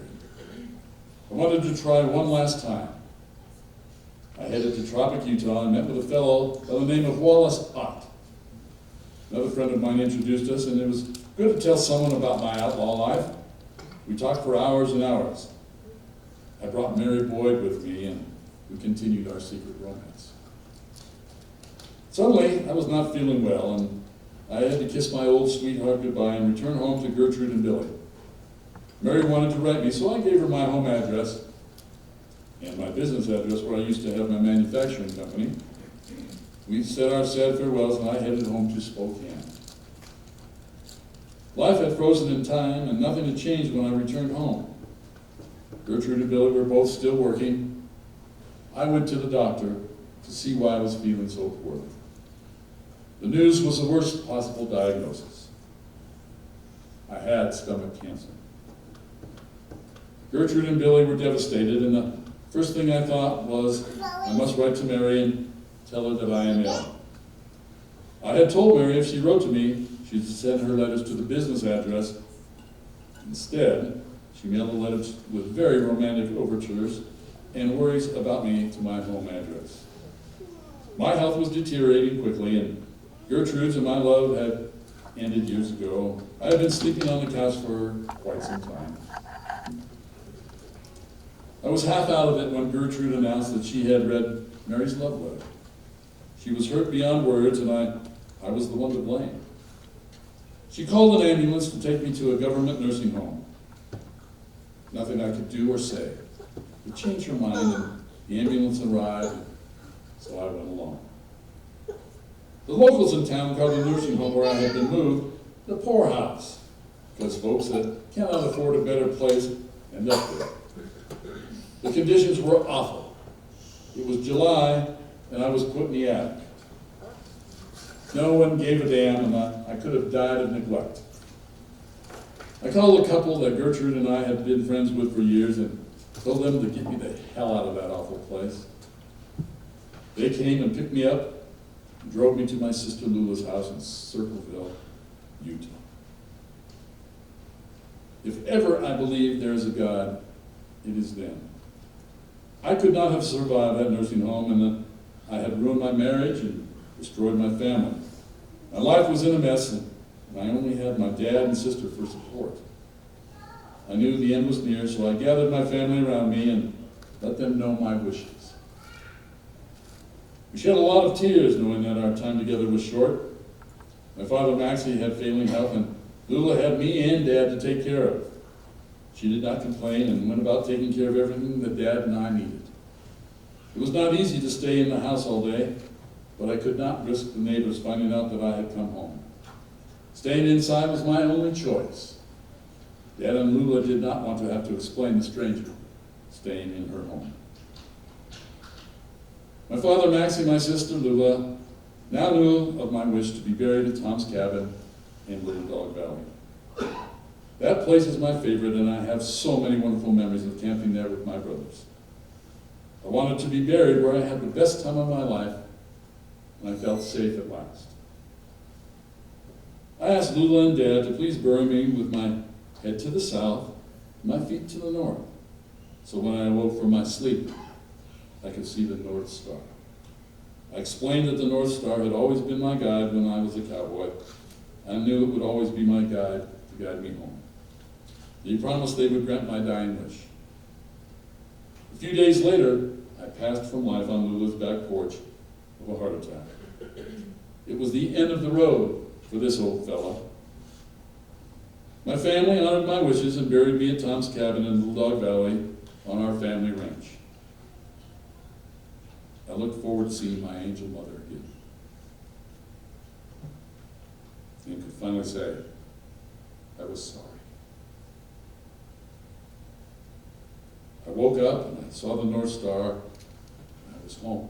I wanted to try one last time. I headed to Tropic, Utah, and met with a fellow by the name of Wallace Ott. Another friend of mine introduced us, and it was good to tell someone about my outlaw life. We talked for hours and hours. I brought Mary Boyd with me, and we continued our secret romance. Suddenly, I was not feeling well, and I had to kiss my old sweetheart goodbye and return home to Gertrude and Billy. Mary wanted to write me, so I gave her my home address and my business address where I used to have my manufacturing company. We said our sad farewells, and I headed home to Spokane. Life had frozen in time, and nothing had changed when I returned home. Gertrude and Billy were both still working. I went to the doctor, to see why I was feeling so poorly. The news was the worst possible diagnosis. I had stomach cancer. Gertrude and Billy were devastated, and the first thing I thought was, I must write to Mary and tell her that I am ill. I had told Mary if she wrote to me, she'd send her letters to the business address. Instead, she mailed the letters with very romantic overtures and worries about me to my home address. My health was deteriorating quickly, and Gertrude's and my love had ended years ago. I had been sleeping on the couch for quite some time. I was half out of it when Gertrude announced that she had read Mary's love letter. She was hurt beyond words, and I was the one to blame. She called an ambulance to take me to a government nursing home. Nothing I could do or say would change her mind, and the ambulance arrived, so I went along. The locals in town called the nursing home where I had been moved the poorhouse, because folks that cannot afford a better place end up there. The conditions were awful. It was July, and I was put in the attic. No one gave a damn, and I could have died of neglect. I called a couple that Gertrude and I had been friends with for years and told them to get me the hell out of that awful place. They came and picked me up and drove me to my sister Lula's house in Circleville, Utah. If ever I believe there is a God, it is then. I could not have survived that nursing home, and I had ruined my marriage and destroyed my family. My life was in a mess, and I only had my dad and sister for support. I knew the end was near, so I gathered my family around me and let them know my wishes. We shed a lot of tears knowing that our time together was short. My father, Maxie, had failing health, and Lula had me and Dad to take care of. She did not complain and went about taking care of everything that Dad and I needed. It was not easy to stay in the house all day, but I could not risk the neighbors finding out that I had come home. Staying inside was my only choice. Dad and Lula did not want to have to explain the stranger staying in her home. My father, Max, and my sister, Lula, now knew of my wish to be buried at Tom's cabin in Little Dog Valley. That place is my favorite, and I have so many wonderful memories of camping there with my brothers. I wanted to be buried where I had the best time of my life, and I felt safe at last. I asked Lula and Dad to please bury me with my head to the south, and my feet to the north, so when I awoke from my sleep, I could see the North Star. I explained that the North Star had always been my guide when I was a cowboy. I knew it would always be my guide to guide me home. They promised they would grant my dying wish. A few days later, I passed from life on Lula's back porch of a heart attack. It was the end of the road for this old fella. My family honored my wishes and buried me at Tom's cabin in Little Dog Valley on our family ranch. I look forward to seeing my angel mother again. And could finally say, I was sorry. I woke up and I saw the North Star, and I was home.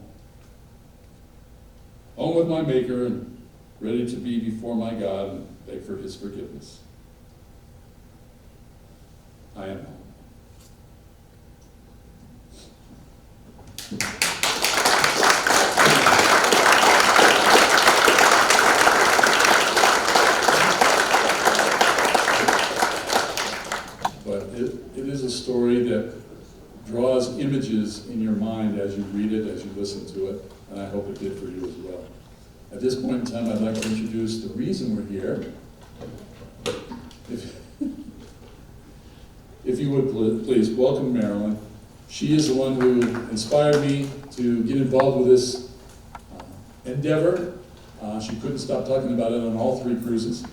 Home with my Maker and ready to be before my God and beg for His forgiveness. I am home. But it is a story that draws images in your mind as you read it, as you listen to it, and I hope it did for you as well. At this point in time, I'd like to introduce the reason we're here. If you would please welcome Marilyn. She is the one who inspired me to get involved with this endeavor. She couldn't stop talking about it on all 3 cruises.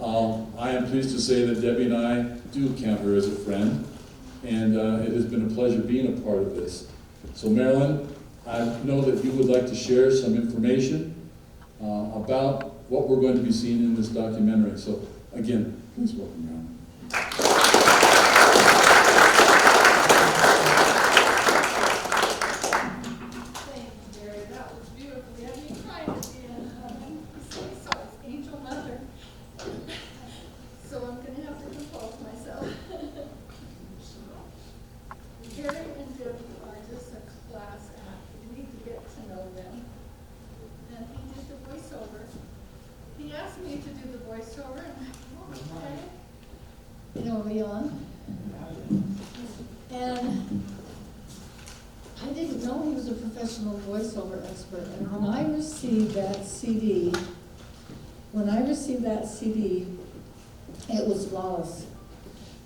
I am pleased to say that Debbie and I do count her as a friend, and it has been a pleasure being a part of this. So Marilyn, I know that you would like to share some information about what we're going to be seeing in this documentary. So again, please welcome Marilyn. he asked me to do the voiceover, and I said, okay. You know, Leon. And I didn't know he was a professional voiceover expert. And when I received that CD, it was flawless.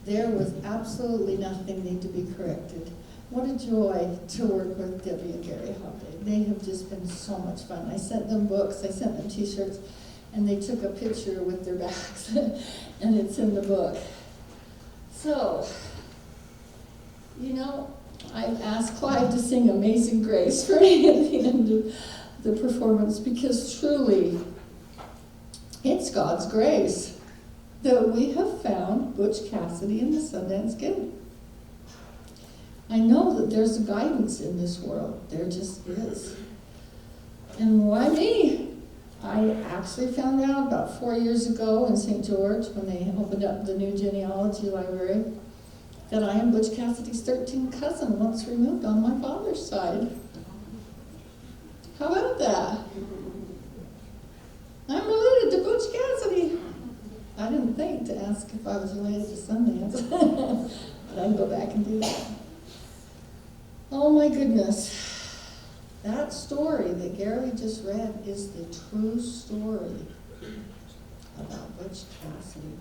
There was absolutely nothing need to be corrected. What a joy to work with Debbie and Gary Hobday. They have just been so much fun. I sent them books, I sent them t-shirts, and they took a picture with their backs, and it's in the book. So, you know, I've asked Clive to sing Amazing Grace for me at the end of the performance, because truly, it's God's grace that we have found Butch Cassidy and the Sundance Kid. I know that there's a guidance in this world. There just is. And why me? I actually found out about 4 years ago in St. George, when they opened up the new genealogy library, that I am Butch Cassidy's 13th cousin, once removed on my father's side. How about that? I'm related to Butch Cassidy. I didn't think to ask if I was related to Sundance, but I can go back and do that. Oh my goodness. That story that Gary just read is the true story about Butch Cassidy.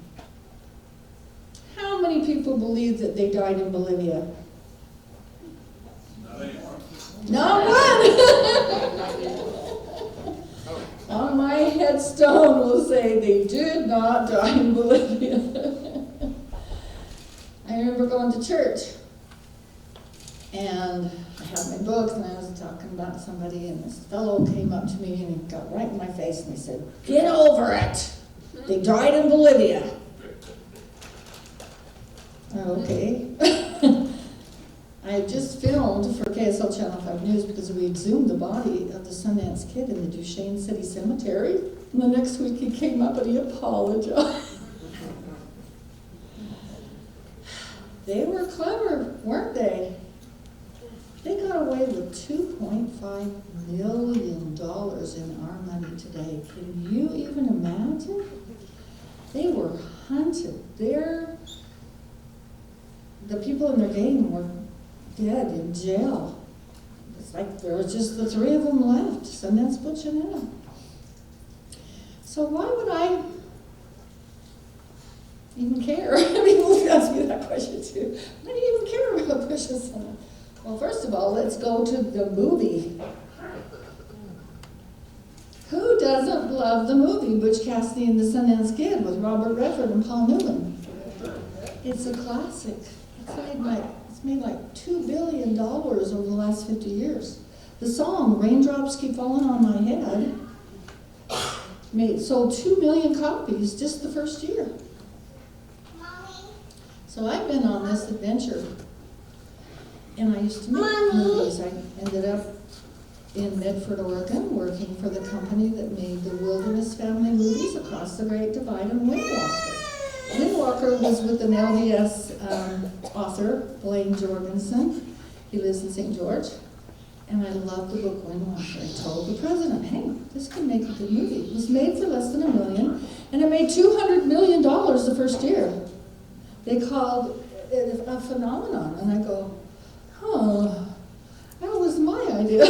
How many people believe that they died in Bolivia? Not anymore. Not one! On my headstone will say they did not die in Bolivia. I remember going to church, and I had my book, and I was talking about somebody, and this fellow came up to me, and he got right in my face, and he said, "Get over it! They died in Bolivia." Okay. I had just filmed for KSL Channel 5 News because we had zoomed the body of the Sundance Kid in the Duchesne City Cemetery. And the next week he came up and he apologized. They were clever, weren't they? They got away with $2.5 million in our money today. Can you even imagine? They were hunted. The people in their game were dead in jail. It's like there was just the three of them left, Sundance, Butch, and Anna. So why would I even care? I mean, people ask me that question too. Why do you even care about Butch and Anna? Well, first of all, let's go to the movie. Who doesn't love the movie Butch Cassidy and the Sundance Kid with Robert Redford and Paul Newman? It's a classic. It's made like $2 billion over the last 50 years. The song, Raindrops Keep Falling on My Head, sold 2 million copies just the first year. So I've been on this adventure, and I used to make movies. I ended up in Medford, Oregon, working for the company that made the Wilderness Family movies, Across the Great Divide, and Windwalker. Windwalker was with an LDS author, Blaine Jorgensen. He lives in St. George. And I loved the book Windwalker. I told the president, hey, this could make a good movie. It was made for less than $1 million, and it made $200 million the first year. They called it a phenomenon. And I go, oh, that was my idea.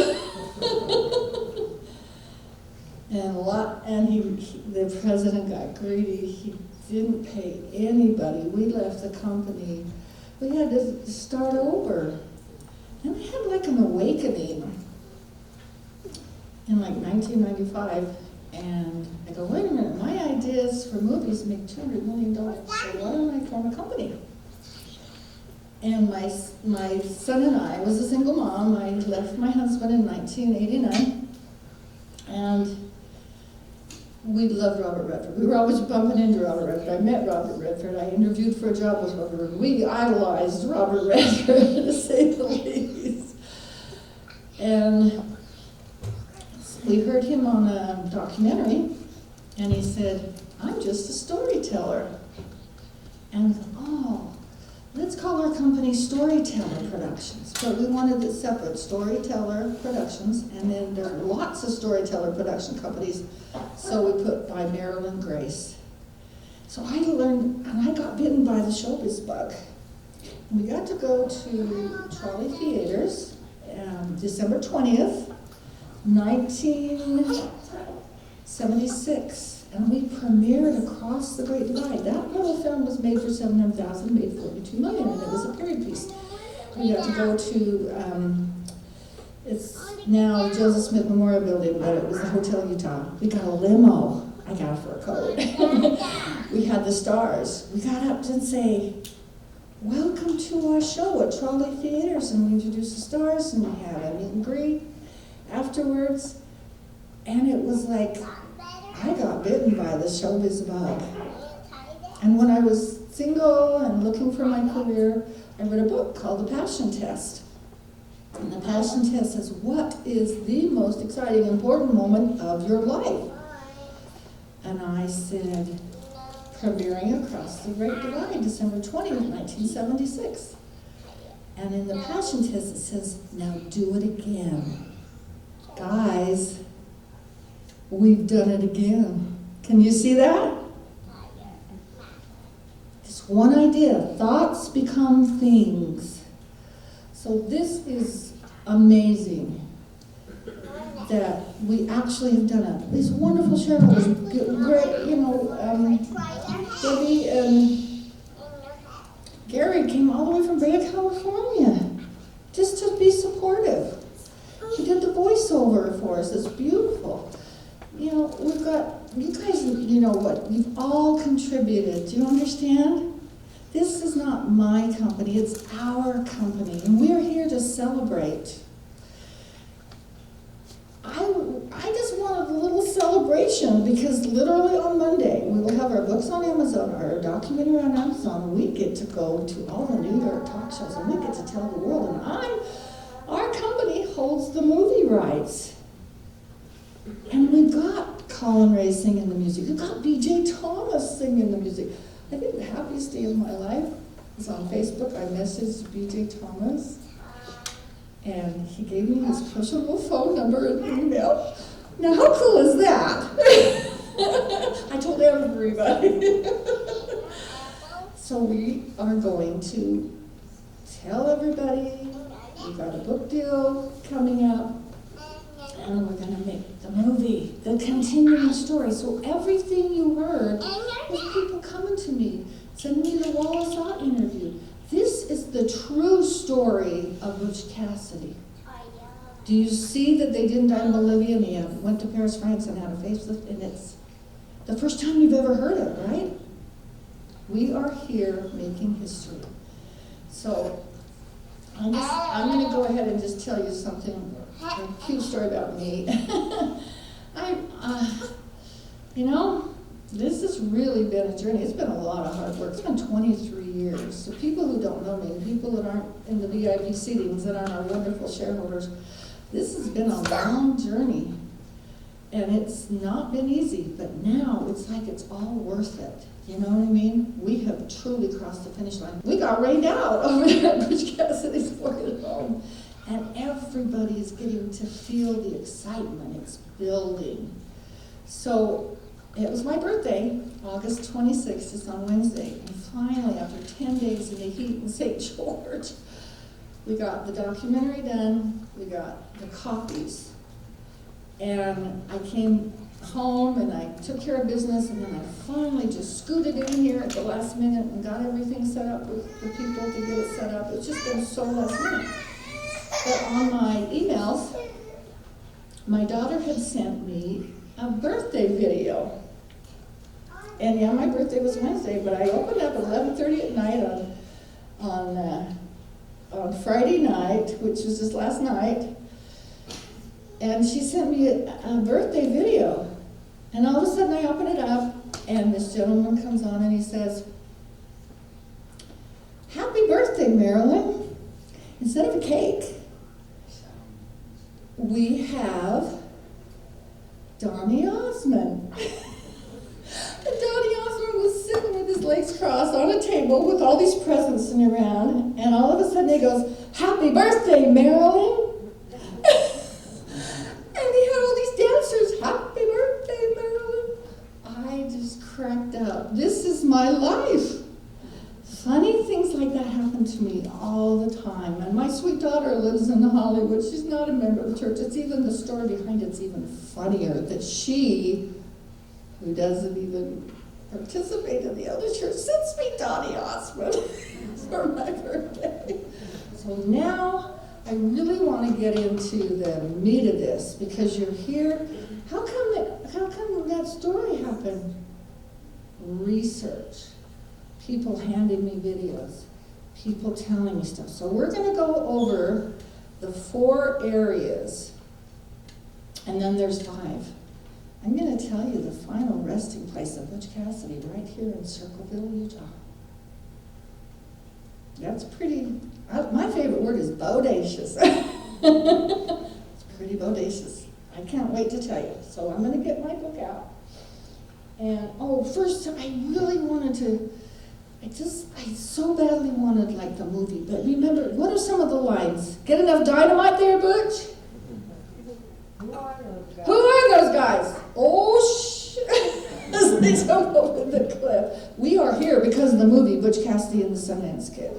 The president got greedy. He didn't pay anybody. We left the company. We had to start over. And I had like an awakening in like 1995. And I go, wait a minute, my ideas for movies make $200 million. So why don't I form a company? And my son and I was a single mom. I left my husband in 1989. And we loved Robert Redford. We were always bumping into Robert Redford. I met Robert Redford. I interviewed for a job with Robert Redford. We idolized Robert Redford, to say the least. And we heard him on a documentary, and he said, I'm just a storyteller. And oh, let's call our company Storyteller Productions. But we wanted it separate, Storyteller Productions, and then there are lots of storyteller production companies. So So we put by Marilyn Grace. So I learned, and I got bitten by the showbiz bug. We got to go to Trolley Theaters, December 20th, 1976, and we premiered Across the Great Divide. That little film was made for $700,000, made $42 million, and it was a period piece. We got to go to, it's now Joseph Smith Memorial Building, but it was the Hotel Utah. We got a limo. I got a fur coat. We had the stars. We got up to say, welcome to our show at Trolley Theaters, and we introduced the stars, and we had a meet and greet afterwards, and it was like, I got bitten by the showbiz bug. And when I was single and looking for my career, I read a book called The Passion Test. And the Passion Test says, what is the most exciting, important moment of your life? And I said, premiering Across the Great Divide, December 20th, 1976. And in the Passion Test it says, now do it again. Guys, we've done it again. Can you see that? This one idea, thoughts become things. So this is amazing that we actually have done it. These wonderful shareholders, great, Debbie and Gary came all the way from Brea, California, just to be supportive. He did the voiceover for us. It's beautiful. We've got, you guys, you know what, you've all contributed. Do you understand? This is not my company, it's our company, and we're here to celebrate. I just wanted a little celebration because literally on Monday, we will have our books on Amazon, our documentary on Amazon, and we get to go to all the New York talk shows, and we get to tell the world, and our company holds the movie rights. And we've got Colin Ray singing the music, we've got B.J. Thomas singing the music. I think the happiest day of my life was on Facebook. I messaged B.J. Thomas, and he gave me his personal phone number and email. Now, how cool is that? I told everybody. So we are going to tell everybody we've got a book deal coming up, and we're going to make the movie, the continuing story. So everything you heard was people coming to me, sending me the Wallace Ott interview. This is the true story of Butch Cassidy. Do you see that they didn't die in Bolivia and he went to Paris, France and had a facelift? And it's the first time you've ever heard it, right? We are here making history. So I'm going to go ahead and just tell you something, a cute story about me. This has really been a journey. It's been a lot of hard work. It's been 23 years. So people who don't know me, people that aren't in the VIP seatings, that aren't our wonderful shareholders, this has been a long journey. And it's not been easy, but now it's like it's all worth it. You know what I mean? We have truly crossed the finish line. We got rained out over there at Butch Cassidy's Working Home. And everybody is getting to feel the excitement. It's building. So it was my birthday, August 26th, it's on Wednesday. And finally, after 10 days in the heat in St. George, we got the documentary done, we got the copies. And I came home and I took care of business, and then I finally just scooted in here at the last minute and got everything set up with the people to get it set up. It's just been so last minute. But on my emails, my daughter had sent me a birthday video. And yeah, my birthday was Wednesday, but I opened up at 11:30 at night on Friday night, which was just last night. And she sent me a birthday video. And all of a sudden I open it up, and this gentleman comes on and he says, "Happy birthday, Marilyn. Instead of a cake, we have Donny Osmond." And Donny Osmond was sitting with his legs crossed on a table with all these presents sitting around, and all of a sudden he goes, "Happy birthday, Marilyn." And he had all these dancers, "Happy birthday, Marilyn." this is my life. Funny things like that happen to me all the time. And my sweet daughter lives in Hollywood. She's not a member of the church. It's even, the story behind it's even funnier that she, who doesn't even participate in the other church, sends me Donny Osmond for my birthday. So now I really want to get into the meat of this, because you're here. How come that story happened? Research. People handing me videos. People telling me stuff. So we're going to go over the 4 areas, and then there's 5. I'm going to tell you the final resting place of Butch Cassidy right here in Circleville, Utah. That's pretty, my favorite word is bodacious. It's pretty bodacious. I can't wait to tell you. So I'm going to get my book out. And, first, I really wanted to, I so badly wanted, like, the movie. But remember, what are some of the lines? Get enough dynamite there, Butch? Who are those guys? Who are those guys? Oh, shit. As they jump over the cliff. We are here because of the movie Butch Cassidy and the Sundance Kid.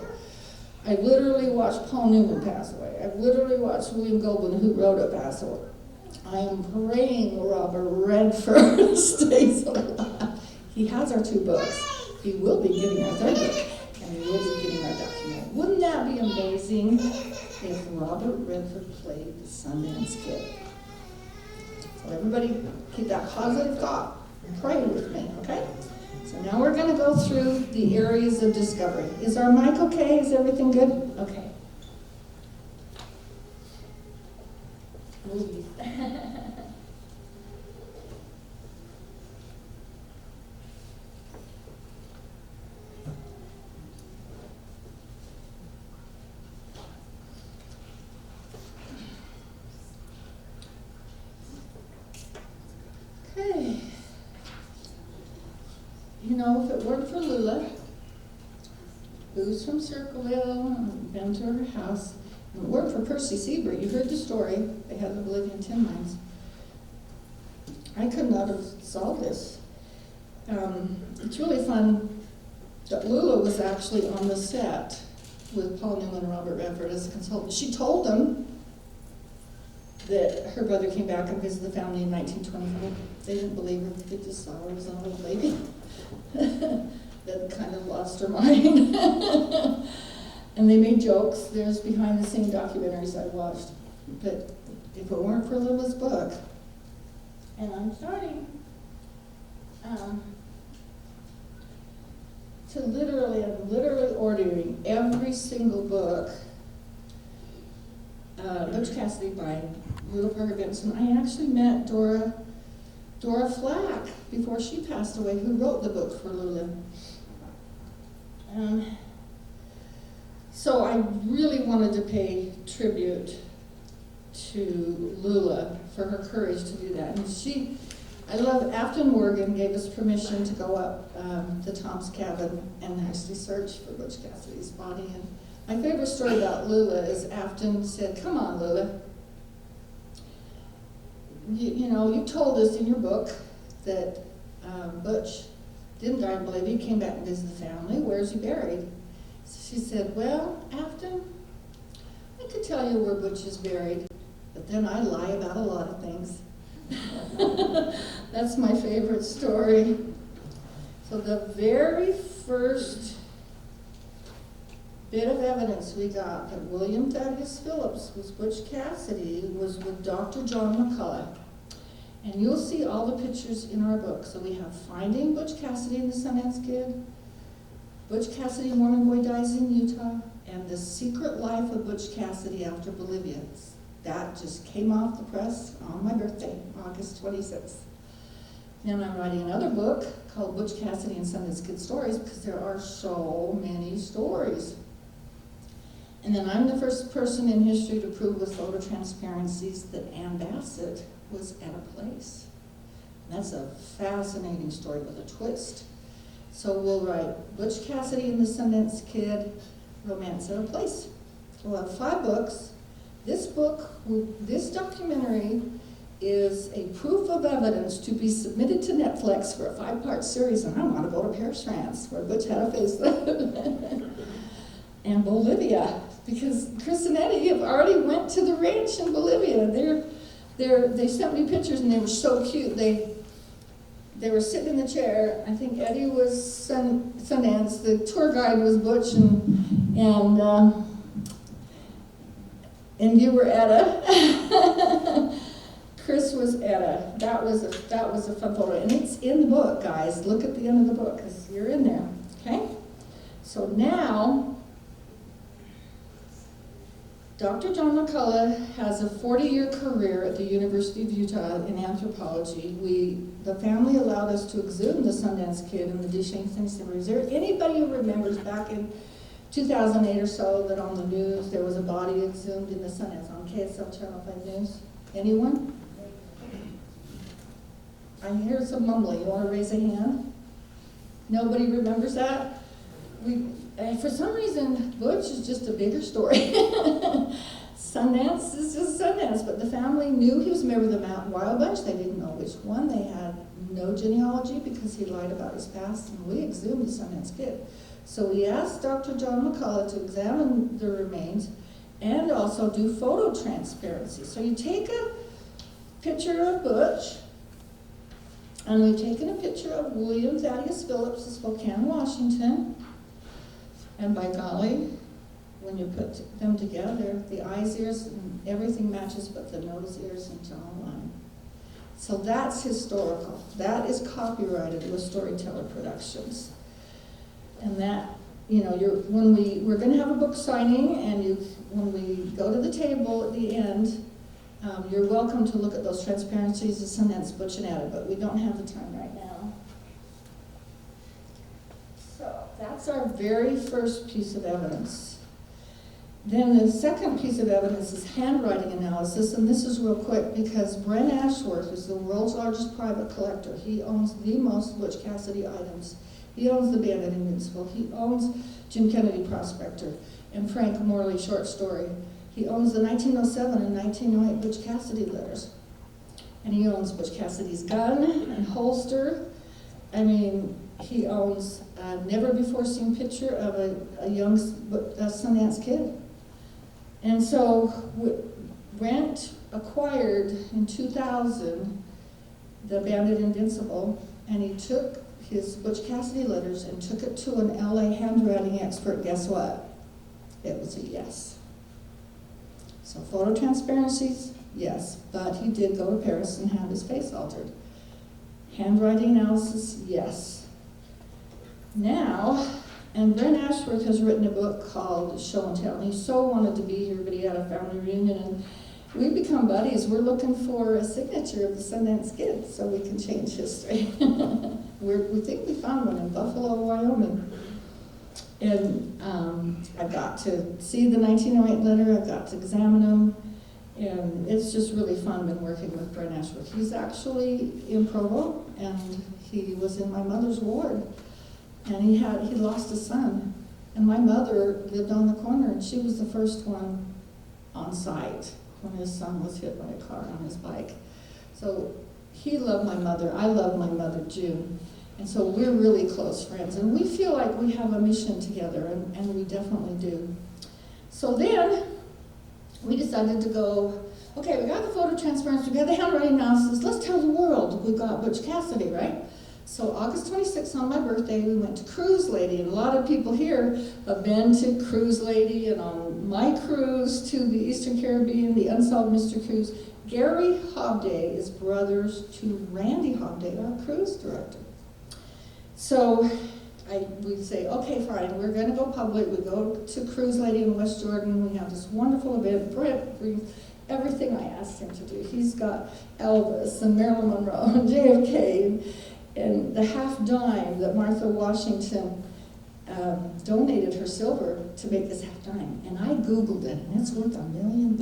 I literally watched Paul Newman pass away. I've literally watched William Goldman, who wrote it, pass away. I am praying Robert Redford stays alive. He has our 2 books. He will be getting our 3rd book, and he will be getting our documentary. Wouldn't that be amazing if Robert Redford played the Sundance Kid? So everybody keep that positive thought and pray with me, okay? So now we're going to go through the areas of discovery. Is our mic okay? Is everything good? Okay. Movies. Okay. You know, if it weren't for Lula, who's from Circleville, I've been to her house. If it weren't for Percy Siebert, you heard the story, they had the Bolivian tin mines. I could not have solved this. It's really fun that Lula was actually on the set with Paul Newman and Robert Redford as a consultant. She told them that her brother came back and visited the family in 1925. They didn't believe her. They just saw her as an old lady that kind of lost her mind. And they made jokes. There's behind-the-scenes documentaries I watched. But if it weren't for Lula's book, and I'm starting I'm literally ordering every single book Butch Cassidy by Lula Parker Benson. I actually met Dora Flack before she passed away, who wrote the book for Lula. So I really wanted to pay tribute to Lula for her courage to do that. And I love, Afton Morgan gave us permission to go up to Tom's cabin and actually search for Butch Cassidy's body. And my favorite story about Lula is Afton said, "Come on, Lula. You told us in your book that Butch didn't die in Bolivia. He came back and visited the family. Where's he buried?" So she said, "Well, Afton, I could tell you where Butch is buried, but then I lie about a lot of things." That's my favorite story. So the very first bit of evidence we got that William Thaddeus Phillips was Butch Cassidy was with Dr. John McCullough. And you'll see all the pictures in our book. So we have Finding Butch Cassidy and the Sundance Kid, Butch Cassidy, a Mormon Boy Dies in Utah, and The Secret Life of Butch Cassidy After Bolivia. That just came off the press on my birthday, August 26th. Then I'm writing another book called Butch Cassidy and Sundance Kid Stories, because there are so many stories. And then I'm the first person in history to prove with photo transparencies that Ann Bassett was at a place. And that's a fascinating story with a twist. So we'll write Butch Cassidy and the Sundance Kid, Romance at a Place. We'll have 5 books. This book, this documentary is a proof of evidence to be submitted to Netflix for a 5-part series, and I want to go to Paris, France, where Butch had a facelift, and Bolivia, because Chris and Eddie have already went to the ranch in Bolivia. They sent me pictures, and they were so cute. They were sitting in the chair. I think Eddie was Sundance, the tour guide was Butch, and you were Etta. Chris was Etta. That was a fun photo, and it's in the book, guys. Look at the end of the book, because you're in there, okay? So now, Dr. John McCullough has a 40-year career at the University of Utah in anthropology. The family allowed us to exhume the Sundance Kid in the Duchesne Cemetery. Is there anybody who remembers back in 2008 or so that on the news there was a body exhumed in the Sundance on KSL Channel 5 News? Anyone? I hear some mumbling. You want to raise a hand? Nobody remembers that? For some reason, Butch is just a bigger story. Sundance is just Sundance, but the family knew he was a member of the Mountain Wild Bunch. They didn't know which one. They had no genealogy because he lied about his past, and we exhumed the Sundance Kid. So we asked Dr. John McCullough to examine the remains and also do photo transparency. So you take a picture of Butch, and we've taken a picture of William Thaddeus Phillips of Spokane, Washington. And by golly, when you put them together, the eyes, ears, and everything matches but the nose, ears, and jawline. So that's historical. That is copyrighted with Storyteller Productions. And that, we're going to have a book signing, and when we go to the table at the end, you're welcome to look at those transparencies of Sundance, Butch, and Etta, but we don't have the time right now. So that's our very first piece of evidence. Then the second piece of evidence is handwriting analysis, and this is real quick because Brent Ashworth is the world's largest private collector. He owns the most Butch Cassidy items. He owns the Bandit Invincible. He owns Jim Kennedy Prospector and Frank Morley short story. He owns the 1907 and 1908 Butch Cassidy letters. And he owns Butch Cassidy's gun and holster. I mean, he owns a never-before-seen picture of a young Sundance Kid. And so Brent acquired in 2000 the Bandit Invincible, and he took his Butch Cassidy letters and took it to an LA handwriting expert. Guess what? It was a yes. So photo transparencies, yes, but he did go to Paris and have his face altered. Handwriting analysis, yes. Now, and Brent Ashworth has written a book called Show and Tell, and he so wanted to be here, but he had a family reunion, and we've become buddies. We're looking for a signature of the Sundance Kid so we can change history. We think we found one in Buffalo, Wyoming. And I got to see the 1908 letter, I got to examine them, and it's just really fun been working with Brent Ashworth. He's actually in Provo, and he was in my mother's ward, and he lost a son, and my mother lived on the corner, and she was the first one on site when his son was hit by a car on his bike. So he loved my mother, I loved my mother, June. And so we're really close friends, and we feel like we have a mission together, and we definitely do. So then we decided to go, okay, we got the photo transparency, we got the handwriting analysis, let's tell the world we got Butch Cassidy, right? So August 26th on my birthday, we went to Cruise Lady, and a lot of people here have been to Cruise Lady, and on my cruise to the Eastern Caribbean, the Unsolved Mystery Cruise, Gary Hobday is brothers to Randy Hobday, our cruise director. So we say, okay, fine, we're going to go public. We go to Cruise Lady in West Jordan. We have this wonderful event. Brent brings everything I asked him to do. He's got Elvis and Marilyn Monroe and JFK and the half dime that Martha Washington donated her silver to make this half dime. And I Googled it, and it's worth $1 million.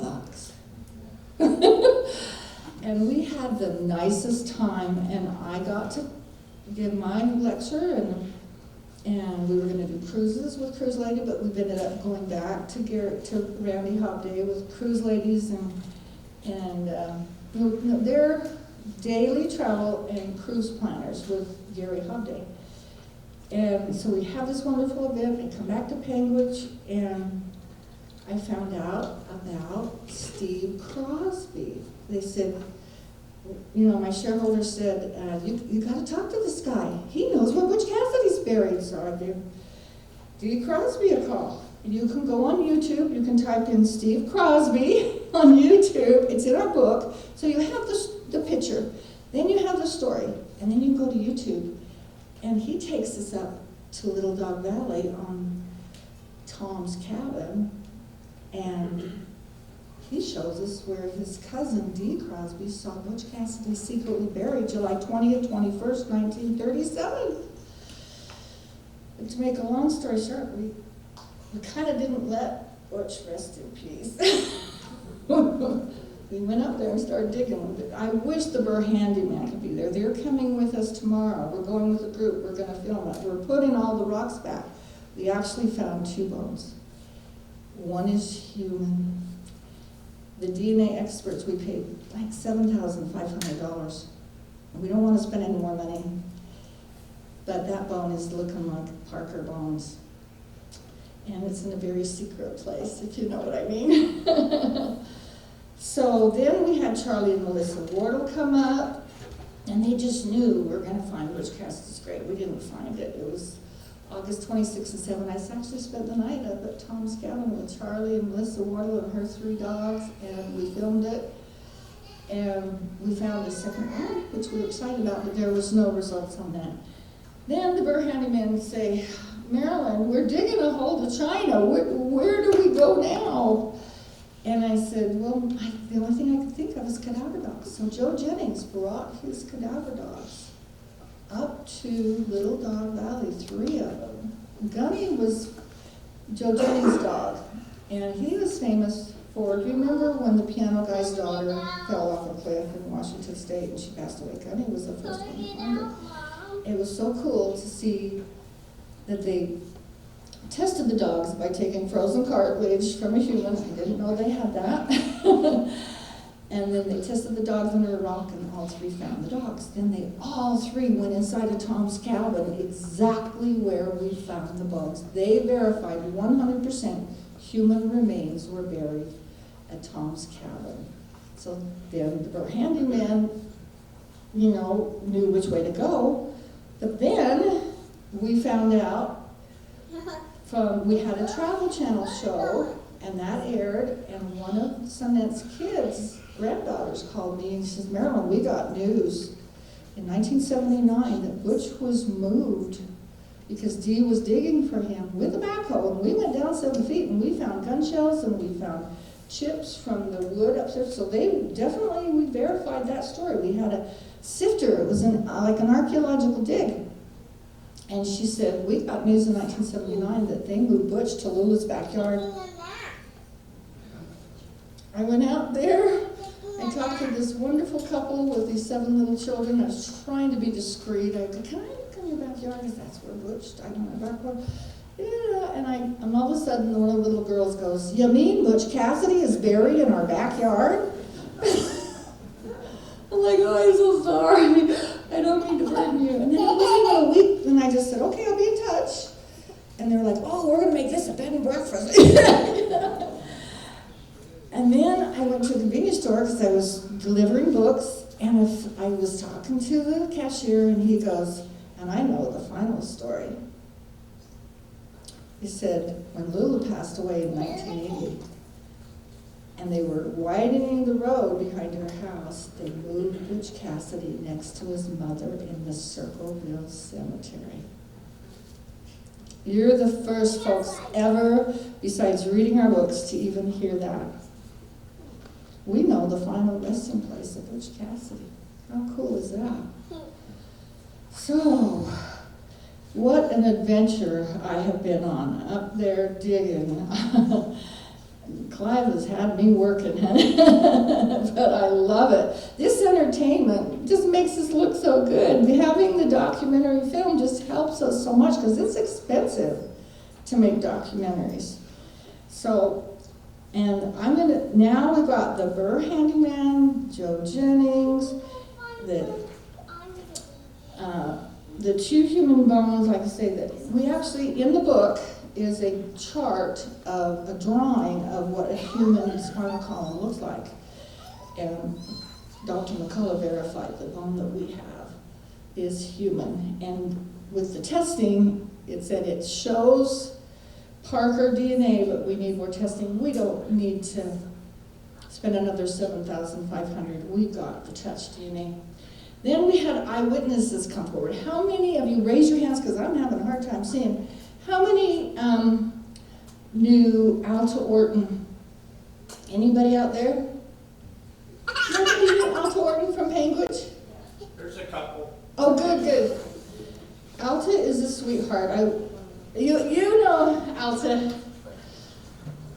And we had the nicest time, and I got to give my lecture, and we were going to do cruises with Cruise Lady, but we've ended up going back to Randy Hobday with Cruise Ladies, and they're daily travel and cruise planners with Gary Hobday. And so we have this wonderful event, they come back to Panguitch, and I found out about Steve Crosby. They said, you know, my shareholder said, you got to talk to this guy. He knows where Butch Cassidy's buried. So I gave Steve Crosby a call. You can go on YouTube, you can type in Steve Crosby on YouTube. It's in our book. So you have the picture, then you have the story, and then you can go to YouTube. And he takes us up to Little Dog Valley on Tom's cabin, and he shows us where his cousin Dee Crosby saw Butch Cassidy secretly buried July 20th, 21st, 1937. And to make a long story short, we kind of didn't let Butch rest in peace. We went up there and started digging with it. I wish the Burr Handyman could be there. They're coming with us tomorrow. We're going with a group. We're going to film it. We're putting all the rocks back. We actually found 2 bones. One is human. The DNA experts, we paid like $7,500. We don't want to spend any more money. But that bone is looking like Parker bones. And it's in a very secret place, if you know what I mean. So then we had Charlie and Melissa Wardle come up, and they just knew we were going to find Butch Cassidy's grave. We didn't find it. It was August 26th and 7. I actually spent the night up at Tom's cabin with Charlie and Melissa Wardle and her 3 dogs, and we filmed it. And we found a second one, which we were excited about, but there was no results on that. Then the Burr Handyman say, Marilyn, we're digging a hole to China. Where do we go now? And I said, well, the only thing I could think of is cadaver dogs. So Joe Jennings brought his cadaver dogs up to Little Dog Valley, 3 of them. Gunny was Joe Jennings' dog, and he was famous for, do you remember when the piano guy's daughter fell off a cliff in Washington State and she passed away? Gunny was the first one to find her. It was so cool to see that they tested the dogs by taking frozen cartilage from a human. I didn't know they had that. And then they tested the dogs under a rock, and all 3 found the dogs. Then they all 3 went inside of Tom's cabin, exactly where we found the bones. They verified 100% human remains were buried at Tom's cabin. So then the Burr Handyman, you know, knew which way to go. But then we found out we had a Travel Channel show, and that aired, and one of Sonette's kids' granddaughters called me and says, Marilyn, we got news in 1979 that Butch was moved because Dee was digging for him with a backhoe, and we went down 7 feet, and we found gun shells, and we found chips from the wood upstairs. So we verified that story. We had a sifter. It was like an archaeological dig. And she said, we got news in 1979 that they moved Butch to Lula's backyard. I went out there, I talked to this wonderful couple with these 7 little children. I was trying to be discreet. I go, can I look in your backyard? Because that's where Butch died on my backyard. Yeah, and all of a sudden one of the little girls goes, you mean Butch Cassidy is buried in our backyard? I'm like, oh, I'm so sorry. I don't mean to burden you. And then it was even a week, and I just said, okay, I'll be in touch. And they're like, oh, we're going to make this a bed and breakfast. And then I went to a convenience store because I was delivering books, and I was talking to the cashier, and he goes, and I know the final story. He said, when Lula passed away in 1980, and they were widening the road behind her house, they moved Butch Cassidy next to his mother in the Circleville Cemetery. You're the first folks ever, besides reading our books, to even hear that. We know the final resting place of Butch Cassidy. How cool is that? So, what an adventure I have been on, up there digging. Clive has had me working, but I love it. This entertainment just makes us look so good. Having the documentary film just helps us so much because it's expensive to make documentaries. So And now we've got the Burr handyman, Joe Jennings, the two human bones, like I say, that we actually, in the book, is a chart of a drawing of what a human spinal column looks like. And Dr. McCullough verified the bone that we have is human. And with the testing, it said it shows Parker DNA, but we need more testing. We don't need to spend another $7,500. We got the touch DNA. Then we had eyewitnesses come forward. How many of you, raise your hands, because I'm having a hard time seeing, how many knew Alta Orton? Anybody out there? Nobody knew Alta Orton from Panguitch? There's a couple. Oh, good, good. Alta is a sweetheart. You know Alta.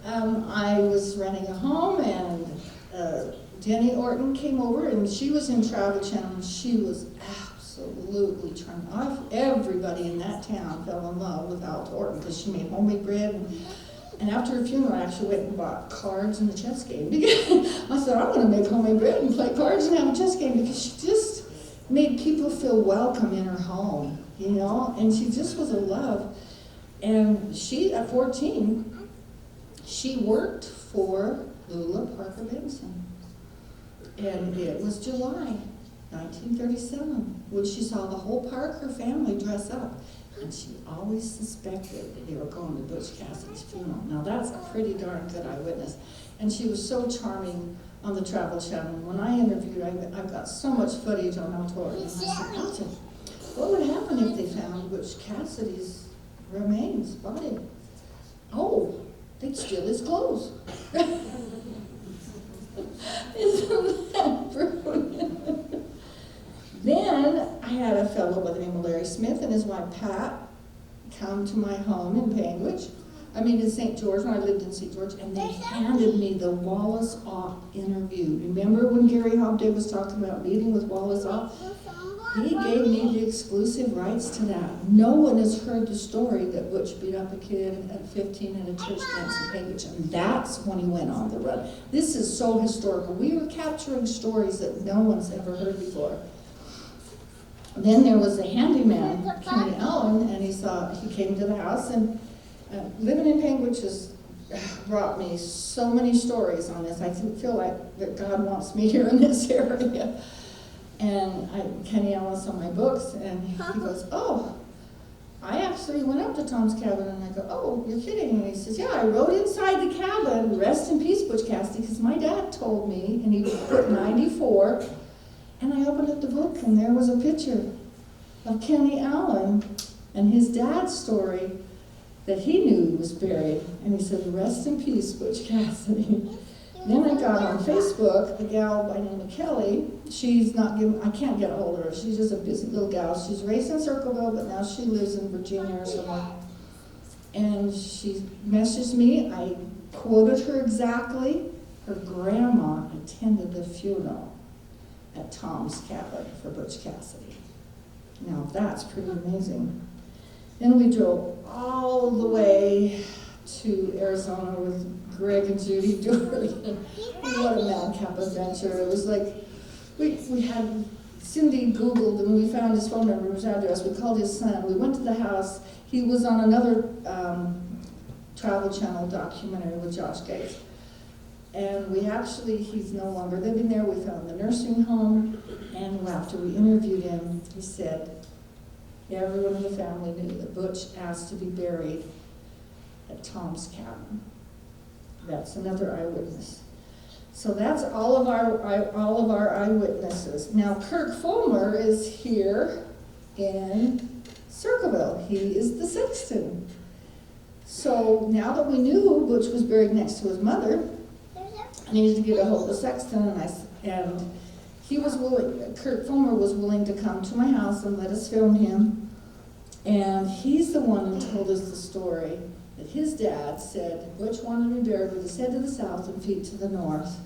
I was renting a home, and Jenny Orton came over, and she was in Travel Channel, and she was absolutely charming. Everybody in that town fell in love with Alta Orton because she made homemade bread. And after her funeral, I actually went and bought cards and a chess game. I said, I'm going to make homemade bread and play cards and have a chess game, because she just made people feel welcome in her home, you know? And she just was a love. And she, at 14, she worked for Lula Parker Benson. And it was July 1937 when she saw the whole Parker family dress up. And she always suspected that they were going to Butch Cassidy's funeral. Now that's a pretty darn good eyewitness. And she was so charming on the Travel Channel. When I interviewed her, I've got so much footage on Alta Orton. And I said, Alta, what would happen if they found Butch Cassidy's remains, body? Oh, they'd steal his clothes. Isn't that brilliant? Then I had a fellow by the name of Larry Smith and his wife Pat come to my home in Panguitch. In St. George, when I lived in St. George, and they handed me the Wallace Ock interview. Remember when Gary Hobday was talking about meeting with Wallace Ock? He gave me the exclusive rights to that. No one has heard the story that Butch beat up a kid at 15 at a church dance in Panguitch, and that's when he went on the run. This is so historical. We were capturing stories that no one's ever heard before. Then there was a handyman, Kenny Allen, and he came to the house, and living in Panguitch has brought me so many stories on this. I feel like that God wants me here in this area. And Kenny Allen saw my books, and he goes, oh, I actually went up to Tom's cabin, and I go, oh, you're kidding. And he says, yeah, I wrote inside the cabin, rest in peace, Butch Cassidy, because my dad told me, and he put 94. And I opened up the book, and there was a picture of Kenny Allen and his dad's story that he knew he was buried. And he said, rest in peace, Butch Cassidy. Then I got on Facebook a gal by the name of Kelly. She's not given, I can't get a hold of her. She's just a busy little gal. She's raised in Circleville, but now she lives in Virginia or somewhere. And she messaged me. I quoted her exactly. Her grandma attended the funeral at Tom's cabin for Butch Cassidy. Now that's pretty amazing. Then we drove all the way to Arizona with Greg and Judy Doherty. What a madcap adventure. It was like, we had, Cindy Googled and we found his phone number, his address. We called his son. We went to the house. He was on another Travel Channel documentary with Josh Gates. And he's no longer living there. We found the nursing home, and after we interviewed him, he said, everyone in the family knew that Butch asked to be buried at Tom's cabin. That's another eyewitness. So that's all of our eyewitnesses. Now Kirk Fulmer is here in Circleville. He is the sexton. So now that we knew Butch was buried next to his mother, I needed to get a hold of the sexton, and he was willing. Kurt Fulmer was willing to come to my house and let us film him. And he's the one who told us the story that his dad said Butch wanted to be buried with his head to the south and feet to the north.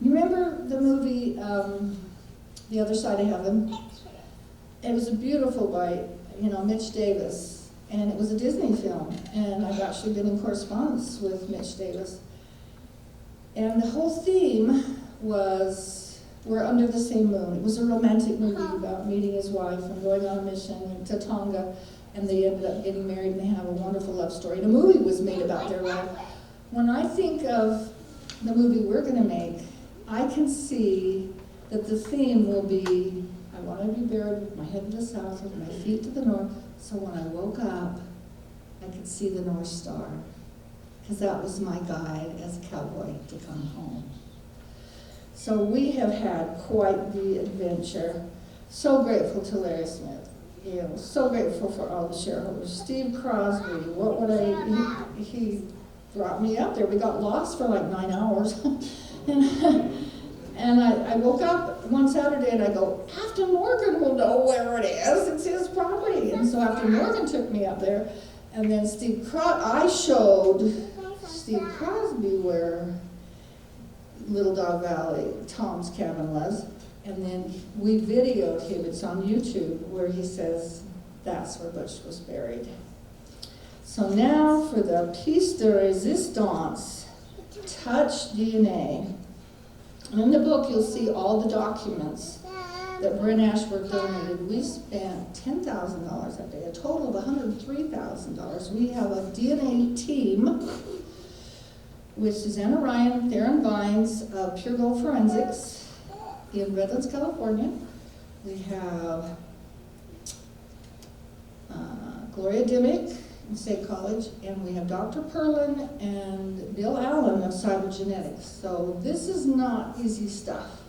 You remember the movie The Other Side of Heaven? It was a beautiful by Mitch Davis. and it was a Disney film, and I've actually been in correspondence with Mitch Davis. And the whole theme was, we're under the same moon. It was a romantic movie about meeting his wife and going on a mission to Tonga, and they ended up getting married and they have a wonderful love story. And a movie was made about their life. When I think of the movie we're gonna make, I can see that the theme will be, I want to be buried with my head to the south, with my feet to the north, so when I woke up, I could see the North Star, because that was my guide as a cowboy to come home. So we have had quite the adventure. So grateful to Larry Smith, you know, so grateful for all the shareholders. Steve Crosby, what would he brought me up there. We got lost for like 9 hours. And I woke up one Saturday and I go, Afton Morgan will know where it is. It's his property. And so Afton Morgan took me up there. And then I showed Steve Crosby where Little Dog Valley, Tom's cabin was. And then we videoed him. It's on YouTube where he says that's where Butch was buried. So now for the piece de resistance, touch DNA. And in the book, you'll see all the documents that Brent Ashworth donated. We spent $10,000 that day, a total of $103,000. We have a DNA team, which is Anna Ryan, Theron Vines of Pure Gold Forensics in Redlands, California. We have Gloria Dimmick in State College, and we have Dr. Perlin and Bill Allen of Cybergenetics. So this is not easy stuff,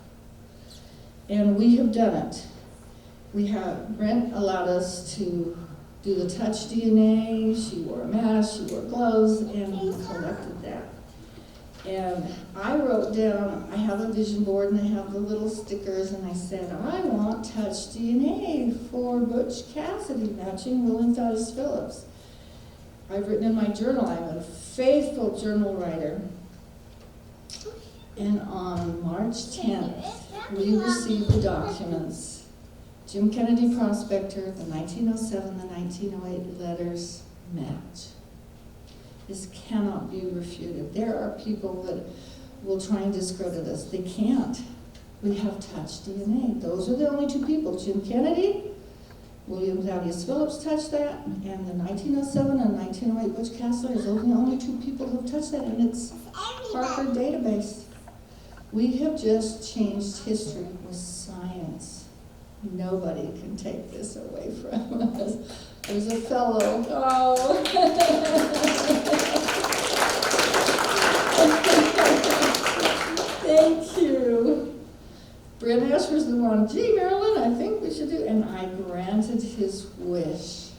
and we have done it. Brent allowed us to do the touch DNA. She wore a mask, she wore gloves, and we collected that. And I wrote down, I have a vision board and I have the little stickers, and I said, I want touch DNA for Butch Cassidy, matching William Thaddeus Phillips. I've written in my journal, I'm a faithful journal writer. And on March 10th, we received the documents. Jim Kennedy Prospector, the 1907, the 1908 letters match. This cannot be refuted. There are people that will try and discredit us. They can't. We have touch DNA. Those are the only two people. Jim Kennedy, William Thaddeus Phillips touched that, and the 1907 and 1908 Butch Cassidy is the only two people who have touched that, and it's Harvard database. We have just changed history with science. Nobody can take this away from us. There's a fellow, Thank you. Brent Ashworth's the one, gee, Marilyn, I think we should do, and I granted his wish.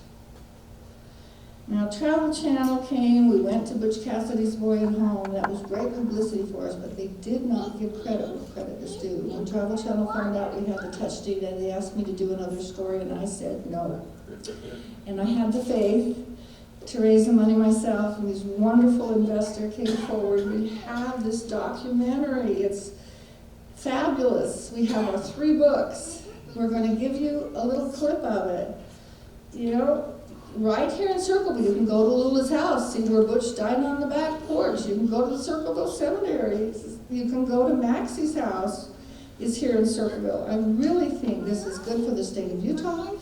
Now, Travel Channel came, we went to Butch Cassidy's Boy and Home. That was great publicity for us, but they did not give credit where credit is due. When Travel Channel found out we had the touch data, they asked me to do another story, and I said no. And I had the faith to raise the money myself, and this wonderful investor came forward. We have this documentary. It's fabulous. We have our 3 books. We're going to give you a little clip of it. You know, right here in Circleville, you can go to Lula's house, see where Butch died on the back porch. You can go to the Circleville Cemetery. You can go to Maxie's house. It's here in Circleville. I really think this is good for the state of Utah.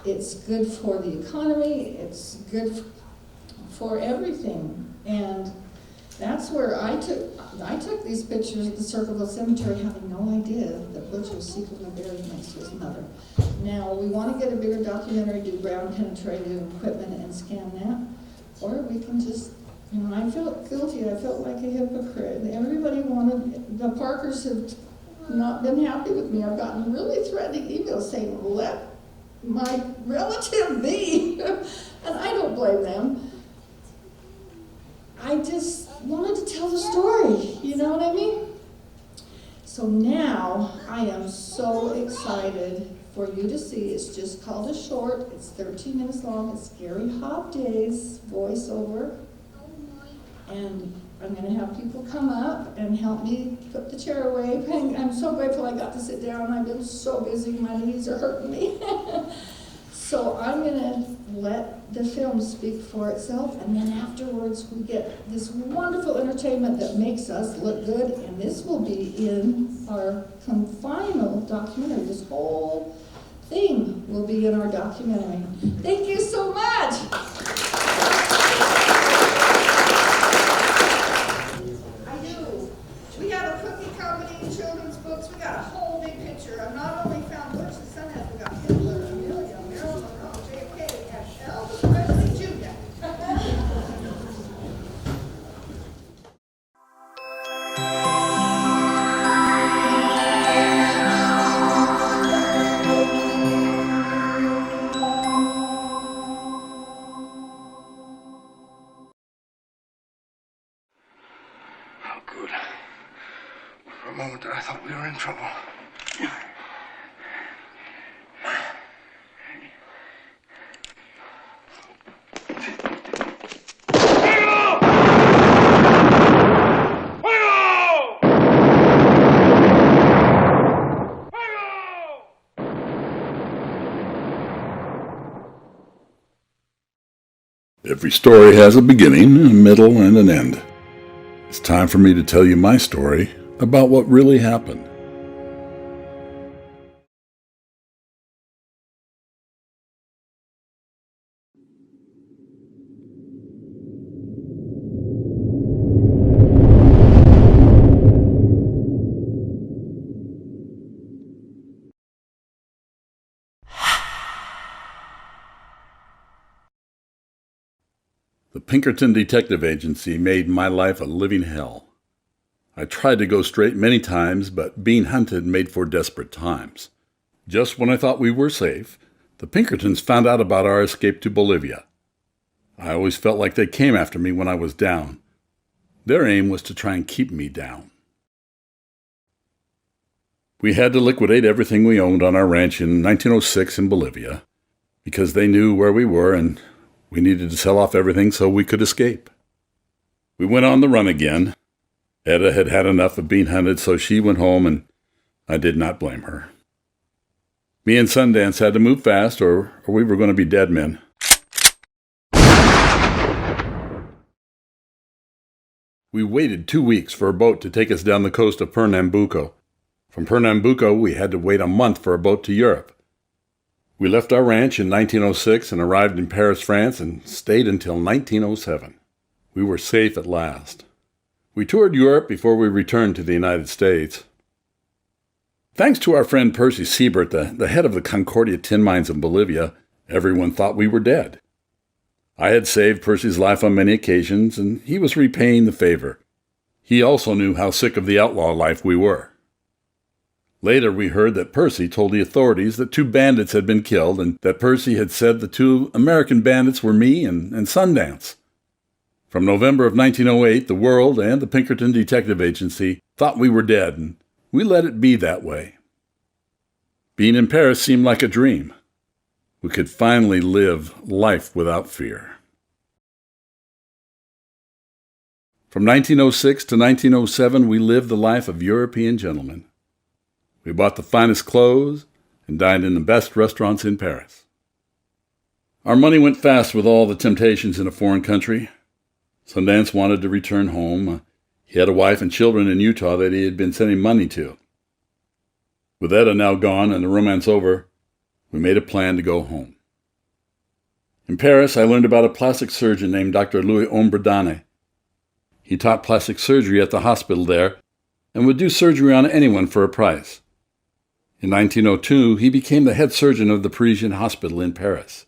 It's good for the economy. It's good for everything. And that's where I took these pictures at the Circleville Cemetery, having no idea that Butch was secretly buried next to his mother. Now, we want to get a bigger documentary, do ground penetrative equipment and scan that, or we can just, you know, I felt guilty, I felt like a hypocrite. Everybody wanted, the Parkers have not been happy with me. I've gotten really threatening emails saying, let my relative be, and I don't blame them. I just wanted to tell the story, you know what I mean? So now I am so excited for you to see. It's just called a short. It's 13 minutes long. It's Gary Hobday's voiceover. And I'm going to have people come up and help me put the chair away. I'm so grateful I got to sit down. I've been so busy. My knees are hurting me. So I'm gonna let the film speak for itself, and then afterwards we get this wonderful entertainment that makes us look good, and this will be in our final documentary. This whole thing will be in our documentary. Thank you so much. I do. We have a cookie company, children's books. We got a whole big picture. I've not only found Butch the Sundance, we got Hitler, Amelia, Marilyn Monroe, JFK, and Elvis Presley Jr. Oh, good. For a moment, I thought we were in trouble. Every story has a beginning, a middle, and an end. It's time for me to tell you my story about what really happened. The Pinkerton Detective Agency made my life a living hell. I tried to go straight many times, but being hunted made for desperate times. Just when I thought we were safe, the Pinkertons found out about our escape to Bolivia. I always felt like they came after me when I was down. Their aim was to try and keep me down. We had to liquidate everything we owned on our ranch in 1906 in Bolivia, because they knew where we were and we needed to sell off everything so we could escape. We went on the run again. Etta had had enough of being hunted, so she went home, and I did not blame her. Me and Sundance had to move fast, or we were going to be dead men. We waited 2 weeks for a boat to take us down the coast of Pernambuco. From Pernambuco, we had to wait a month for a boat to Europe. We left our ranch in 1906 and arrived in Paris, France, and stayed until 1907. We were safe at last. We toured Europe before we returned to the United States. Thanks to our friend Percy Siebert, the head of the Concordia tin mines in Bolivia, everyone thought we were dead. I had saved Percy's life on many occasions, and he was repaying the favor. He also knew how sick of the outlaw life we were. Later, we heard that Percy told the authorities that 2 bandits had been killed, and that Percy had said the 2 American bandits were me and Sundance. From November of 1908, the world and the Pinkerton Detective Agency thought we were dead, and we let it be that way. Being in Paris seemed like a dream. We could finally live life without fear. From 1906 to 1907, we lived the life of European gentlemen. We bought the finest clothes and dined in the best restaurants in Paris. Our money went fast with all the temptations in a foreign country. Sundance wanted to return home. He had a wife and children in Utah that he had been sending money to. With Etta now gone and the romance over, we made a plan to go home. In Paris, I learned about a plastic surgeon named Dr. Louis Ombredane. He taught plastic surgery at the hospital there and would do surgery on anyone for a price. In 1902, he became the head surgeon of the Parisian hospital in Paris.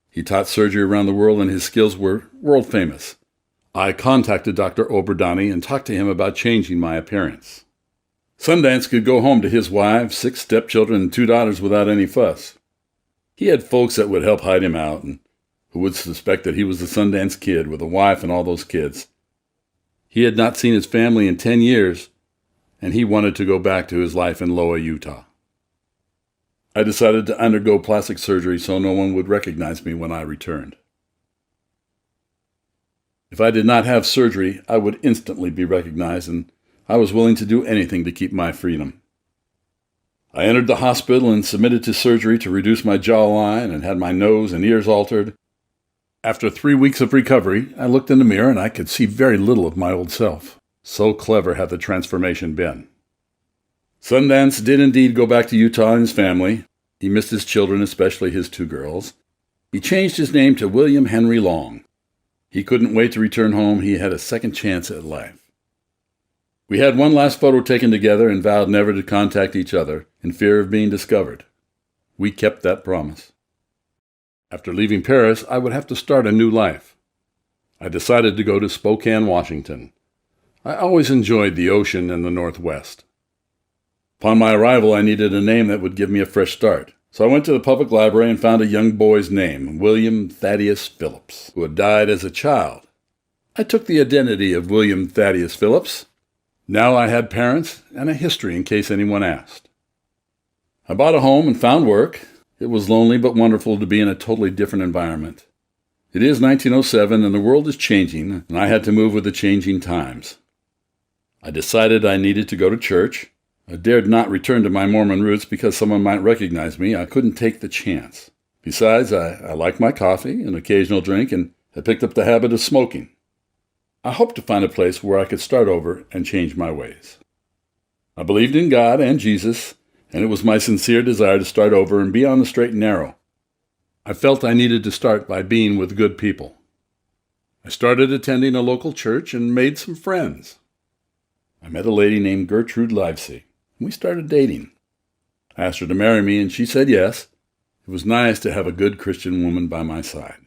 He taught surgery around the world, and his skills were world famous. I contacted Dr. Ombredane and talked to him about changing my appearance. Sundance could go home to his wife, 6 stepchildren, and 2 daughters without any fuss. He had folks that would help hide him out and who would suspect that he was the Sundance Kid with a wife and all those kids. He had not seen his family in 10 years, and he wanted to go back to his life in Loa, Utah. I decided to undergo plastic surgery so no one would recognize me when I returned. If I did not have surgery, I would instantly be recognized, and I was willing to do anything to keep my freedom. I entered the hospital and submitted to surgery to reduce my jawline and had my nose and ears altered. After 3 weeks of recovery, I looked in the mirror and I could see very little of my old self. So clever had the transformation been. Sundance did indeed go back to Utah and his family. He missed his children, especially his 2 girls. He changed his name to William Henry Long. He couldn't wait to return home. He had a second chance at life. We had one last photo taken together and vowed never to contact each other in fear of being discovered. We kept that promise. After leaving Paris, I would have to start a new life. I decided to go to Spokane, Washington. I always enjoyed the ocean and the Northwest. Upon my arrival, I needed a name that would give me a fresh start. So I went to the public library and found a young boy's name, William Thaddeus Phillips, who had died as a child. I took the identity of William Thaddeus Phillips. Now I had parents and a history in case anyone asked. I bought a home and found work. It was lonely but wonderful to be in a totally different environment. It is 1907 and the world is changing, and I had to move with the changing times. I decided I needed to go to church. I dared not return to my Mormon roots because someone might recognize me. I couldn't take the chance. Besides, I like my coffee, an occasional drink, and I picked up the habit of smoking. I hoped to find a place where I could start over and change my ways. I believed in God and Jesus, and it was my sincere desire to start over and be on the straight and narrow. I felt I needed to start by being with good people. I started attending a local church and made some friends. I met a lady named Gertrude Livesey, and we started dating. I asked her to marry me, and she said yes. It was nice to have a good Christian woman by my side.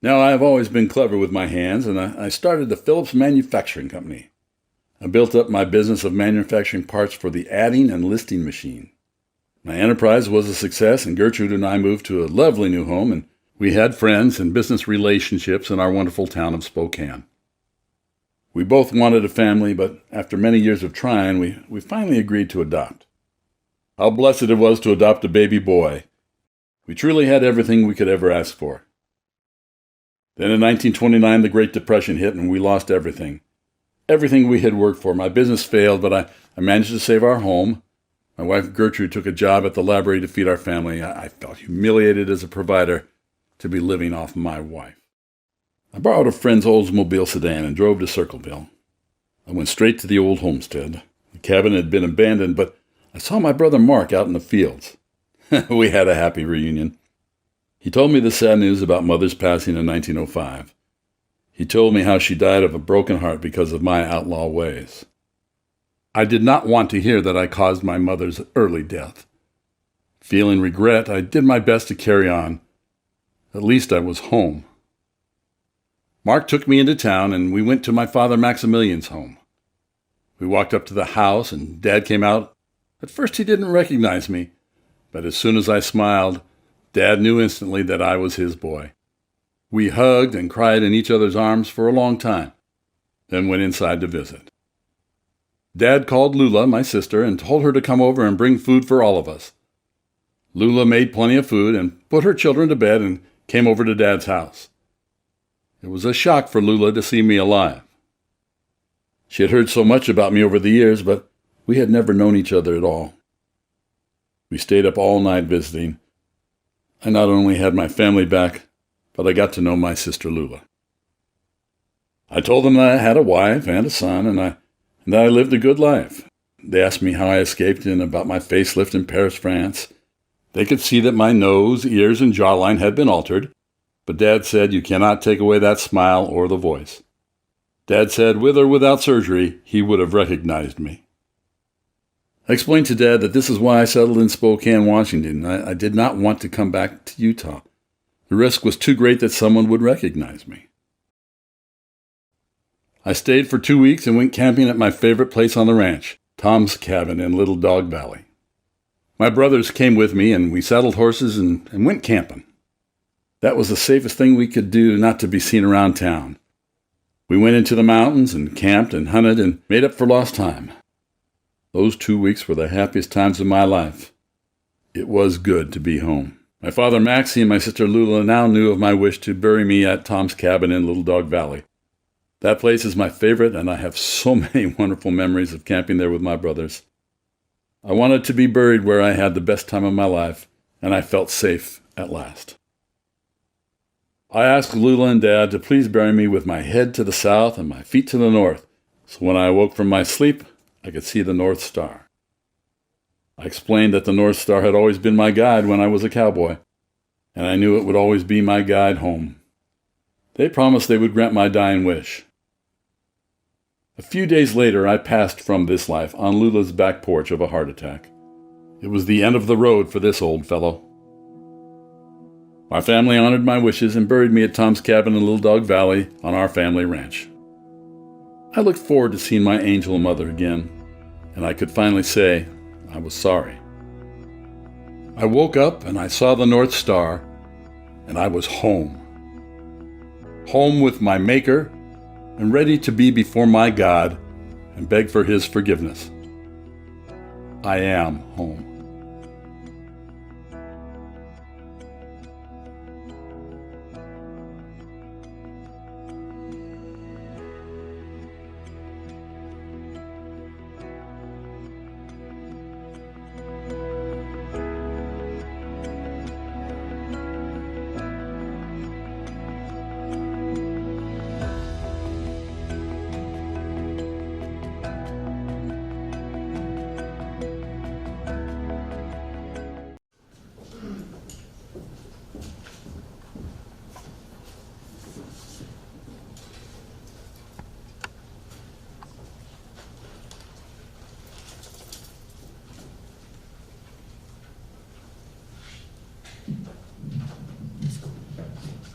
Now, I have always been clever with my hands, and I started the Phillips Manufacturing Company. I built up my business of manufacturing parts for the adding and listing machine. My enterprise was a success, and Gertrude and I moved to a lovely new home, and we had friends and business relationships in our wonderful town of Spokane. We both wanted a family, but after many years of trying, we finally agreed to adopt. How blessed it was to adopt a baby boy. We truly had everything we could ever ask for. Then in 1929, the Great Depression hit and we lost everything. Everything we had worked for. My business failed, but I managed to save our home. My wife Gertrude took a job at the library to feed our family. I felt humiliated as a provider to be living off my wife. I borrowed a friend's Oldsmobile sedan and drove to Circleville. I went straight to the old homestead. The cabin had been abandoned, but I saw my brother Mark out in the fields. We had a happy reunion. He told me the sad news about Mother's passing in 1905. He told me how she died of a broken heart because of my outlaw ways. I did not want to hear that I caused my mother's early death. Feeling regret, I did my best to carry on. At least I was home. Mark took me into town, and we went to my father Maximilian's home. We walked up to the house, and Dad came out. At first he didn't recognize me, but as soon as I smiled, Dad knew instantly that I was his boy. We hugged and cried in each other's arms for a long time, then went inside to visit. Dad called Lula, my sister, and told her to come over and bring food for all of us. Lula made plenty of food and put her children to bed and came over to Dad's house. It was a shock for Lula to see me alive. She had heard so much about me over the years, but we had never known each other at all. We stayed up all night visiting. I not only had my family back, but I got to know my sister Lula. I told them that I had a wife and a son, and that I lived a good life. They asked me how I escaped and about my facelift in Paris, France. They could see that my nose, ears, and jawline had been altered, but Dad said you cannot take away that smile or the voice. Dad said with or without surgery, he would have recognized me. I explained to Dad that this is why I settled in Spokane, Washington. I did not want to come back to Utah. The risk was too great that someone would recognize me. I stayed for 2 weeks and went camping at my favorite place on the ranch, Tom's Cabin in Little Dog Valley. My brothers came with me, and we saddled horses and went camping. That was the safest thing we could do not to be seen around town. We went into the mountains and camped and hunted and made up for lost time. Those 2 weeks were the happiest times of my life. It was good to be home. My father Maxie and my sister Lula now knew of my wish to bury me at Tom's Cabin in Little Dog Valley. That place is my favorite, and I have so many wonderful memories of camping there with my brothers. I wanted to be buried where I had the best time of my life, and I felt safe at last. I asked Lula and Dad to please bury me with my head to the south and my feet to the north, so when I awoke from my sleep, I could see the North Star. I explained that the North Star had always been my guide when I was a cowboy, and I knew it would always be my guide home. They promised they would grant my dying wish. A few days later, I passed from this life on Lula's back porch of a heart attack. It was the end of the road for this old fellow. My family honored my wishes and buried me at Tom's cabin in Little Dog Valley on our family ranch. I looked forward to seeing my angel mother again, and I could finally say I was sorry. I woke up and I saw the North Star, and I was home. Home with my Maker, and ready to be before my God and beg for His forgiveness. I am home.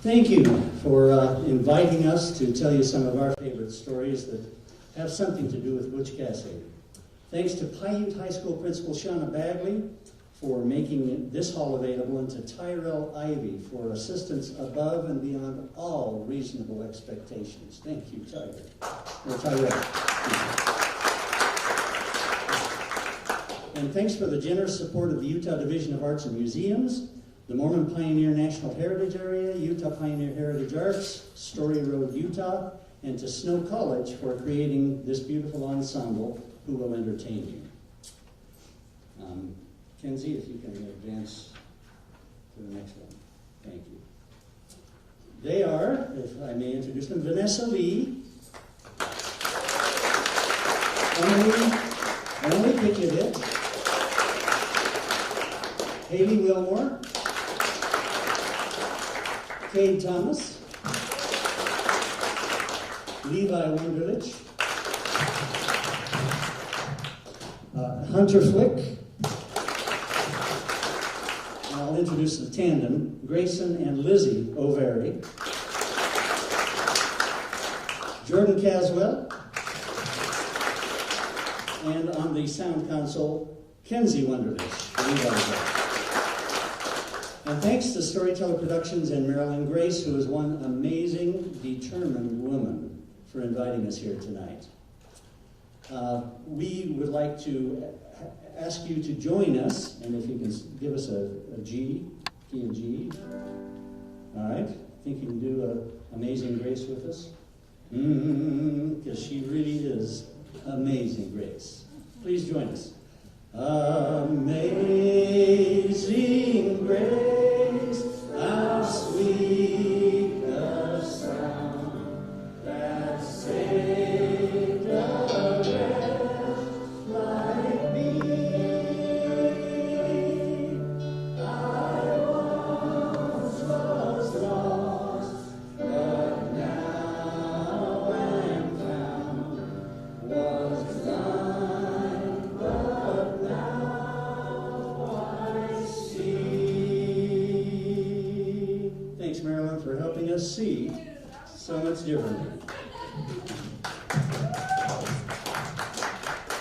Thank you for inviting us to tell you some of our favorite stories that have something to do with Butch Cassidy. Thanks to Paiute High School Principal Shauna Bagley for making this hall available, and to Tyrell Ivy for assistance above and beyond all reasonable expectations. Thank you, Tyrell. And thanks for the generous support of the Utah Division of Arts and Museums, the Mormon Pioneer National Heritage Area, Utah Pioneer Heritage Arts, Story Road, Utah, and to Snow College for creating this beautiful ensemble who will entertain you. Kenzie, if you can advance to the next one. Thank you. They are, if I may introduce them, Vanessa Lee, Emily Pickett, Haley Wilmore, Cade Thomas, Levi Wunderlich, Hunter Flick. I'll introduce the tandem, Grayson and Lizzie O'Very, Jordan Caswell, and on the sound console, Kenzie Wunderlich. And thanks to Storyteller Productions and Marilyn Grace, who is one amazing, determined woman, for inviting us here tonight. We would like to ask you to join us, and if you can give us a G, key and G. All right, think you can do Amazing Grace with us? Because she really is Amazing Grace. Please join us. Amazing Grace, how sweet the sound that saved a wretch like me. I once was lost, but now am found, was blind, but now I see. Thanks, Marilyn, for helping us see so much differently.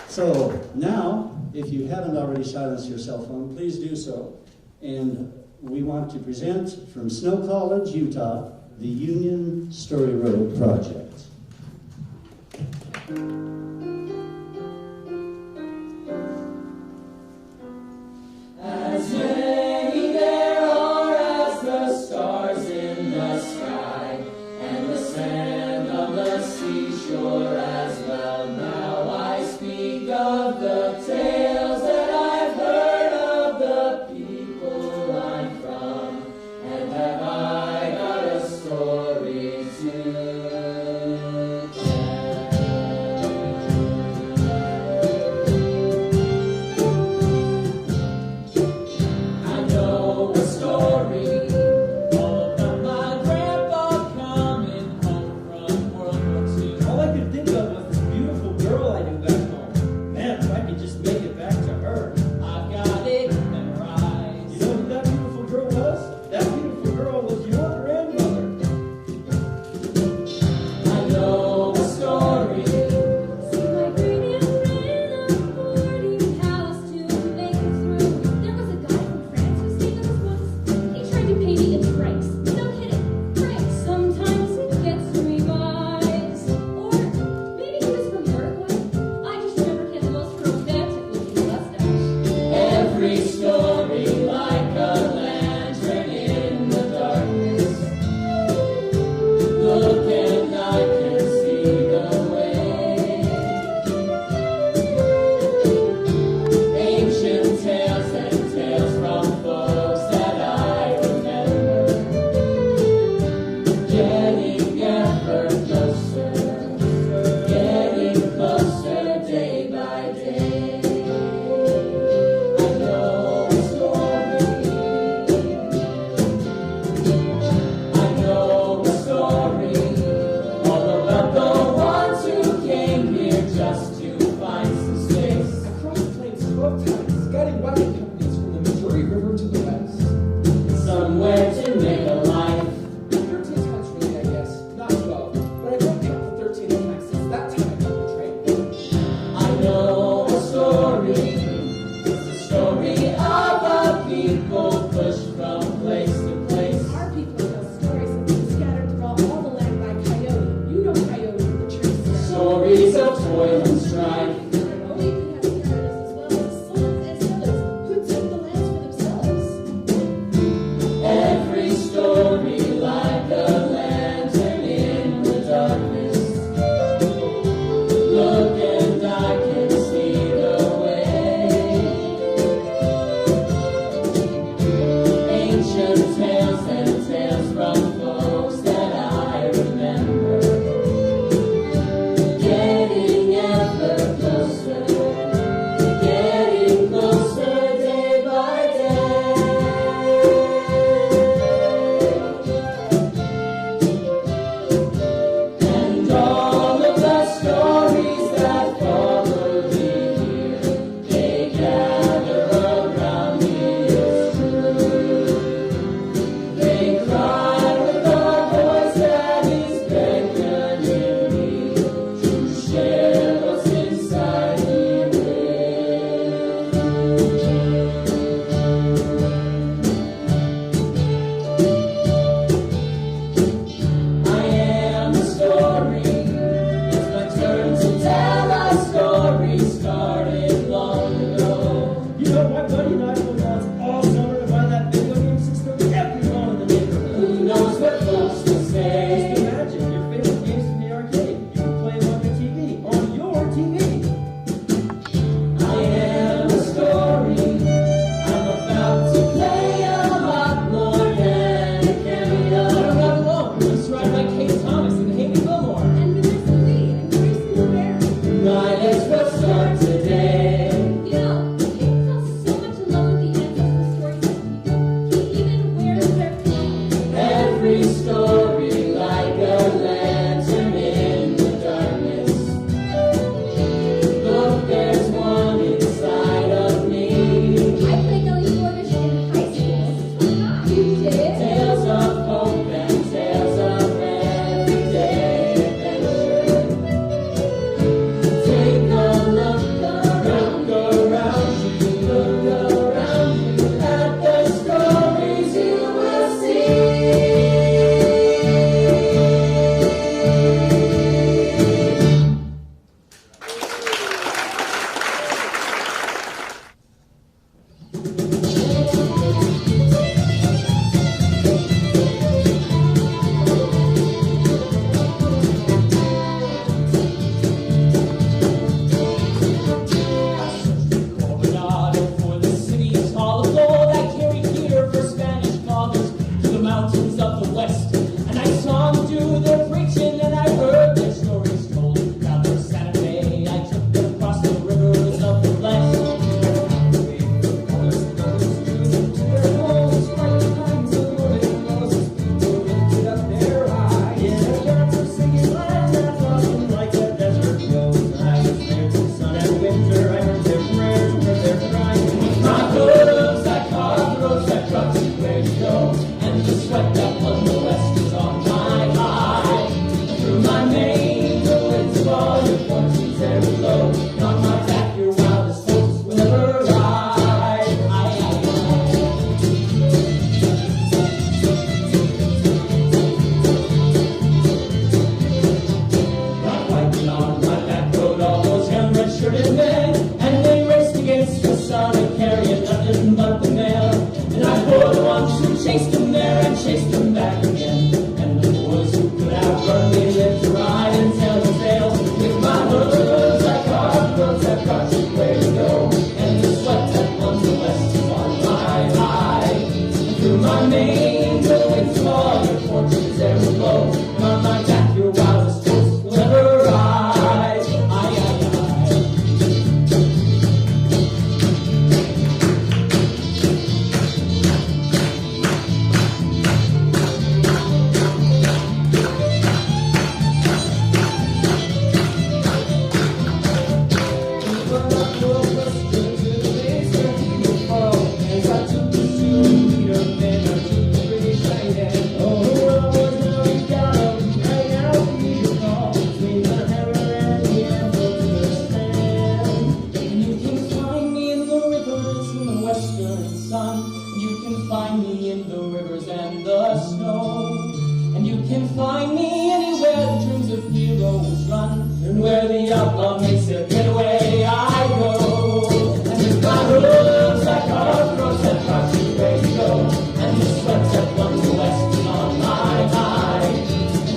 So now, if you haven't already silenced your cell phone, please do so. And we want to present from Snow College, Utah, the Union Story Road Project. As many there are as the stars in the sky, and the sand on the seashore as well. Now I speak of the tales that I maybe it's pranks. No kidding, pranks. Sometimes it gets revised. Or maybe he was from Uruguay. I just remember he had the most romantic looking mustache. Every story like a lantern in the darkness. Look and I can see the way. Ancient tales and tales from folks that I remember. Getting ever closer, getting closer day by day. I know a story. I know a story all about the ones who came here just to find some space. I crossed the plains 12 times, guiding wagon companies from the Missouri River to the west. Somewhere to make a life. 13 times really, I guess, not 12. But I don't count the 13th time since that time I took the train. I know a story. It's the story of a people pushed from place to place. Our people tell stories of being scattered throughout all the land by Coyote. You know Coyote, the trickster. Stories of toil and strife. Coyote could have scattered us as well as sons and sellers who took the lands for themselves. Every story like a lantern in the darkness. Look and I can see the way. Ancient tales and tales from folks that I remember. Getting ever closer, getting closer day by day. And all of the stories that follow me here, they gather around me as true. They cry with a voice that is beckoning me to share what's inside me with. I am the story. It's my turn to tell a story started long ago. You know, my buddy and I have been on all summer to buy that video game system everyone in the neighborhood. Who knows what folks will Just say? imagine your favorite games from the arcade. You can play them on your TV, on your TV. I am a story. I'm about to play a lot more than a cameo. I'm not alone. I'm surrounded by Kate Thomas and Haley Fillmore. And Vanessa Lee and Grace Laverne. Might as well start today. You know, Kate falls so much in love with the ancestral stories of people. He even wears their clothes. Every story like a lantern in the darkness. Look, there's one inside of me. I played Nellie Gordish in high school. You did? Tales of hope and tales of everyday adventure. Take a look around you, look around you at the stories you will see. can find me anywhere the dreams of heroes run, and where the outlaw makes a getaway, I go. And if my hooves like cutthroats that crush your face go, and the sweat that runs west on my hide,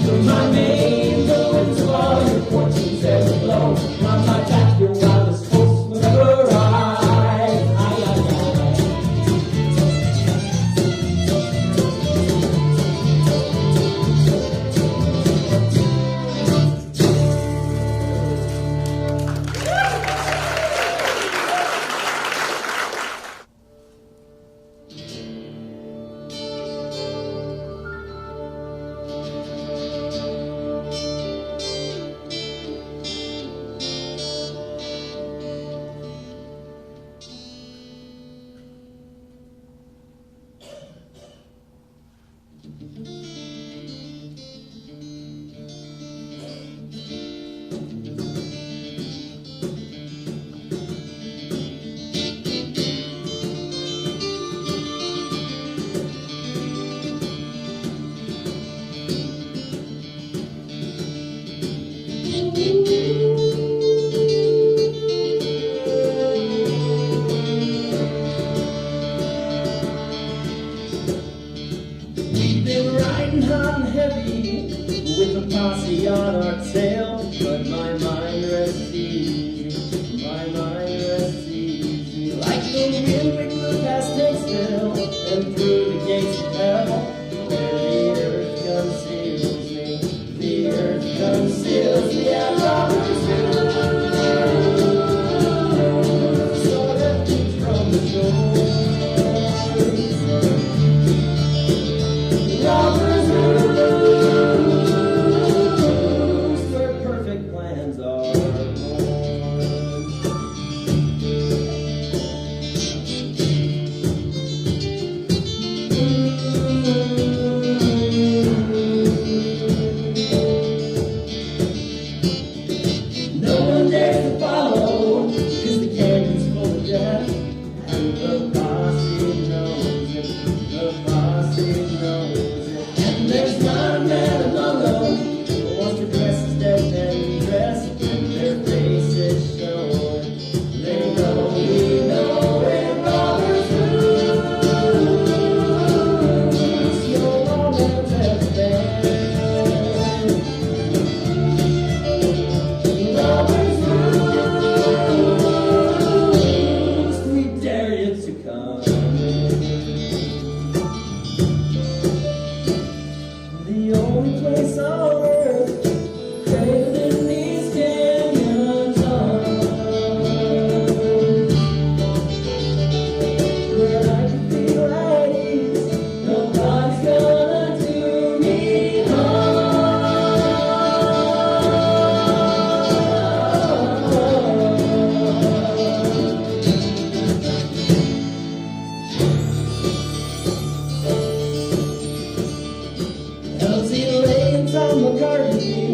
through my mane the winds of all your fortunes ever blow, and on my back your wildest hopes will never ride. We've been riding hot and heavy with a posse on our tail, but my mind rests easy, my mind rests easy. Like the wind we blew past Hicksville and through the gates of hell, where the earth conceals me, the earth conceals me, and robbers do. So that things from the shore. Robbers roost where perfect plans are born. No one dares to follow, 'cause the canyon's full of death, and the posse knows it, the posse knows it. And there's not a man among them who wants to dress as dead men dress, and their faces show it. They know we know it, robbers roost. No romance ever been. Robbers roost, we dare you to come. The only place on earth greater than these canyons are, where I can feel at ease, nobody's gonna do me harm. Elsie Lane, Tom McCartney,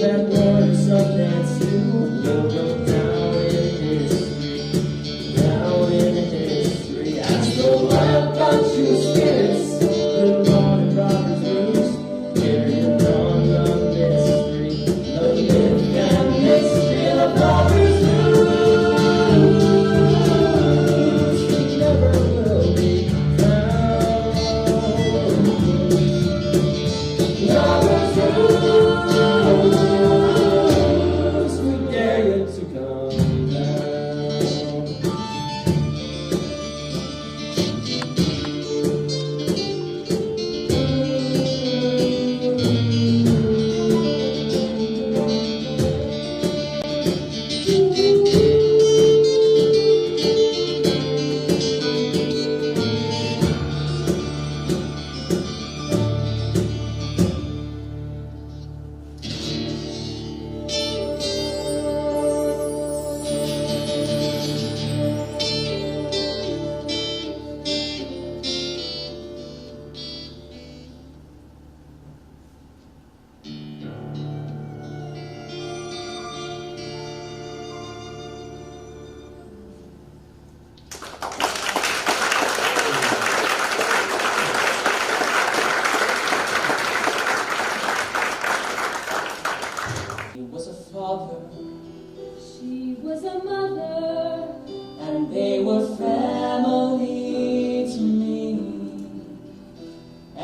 that Warner Sundance too, will go down in history, down in history. As the wild bunch of spirits that born in robbers roost, carrying on the mystery, the myth and mystery of robbers roost. We never will be found. Robbers roost, we dare you to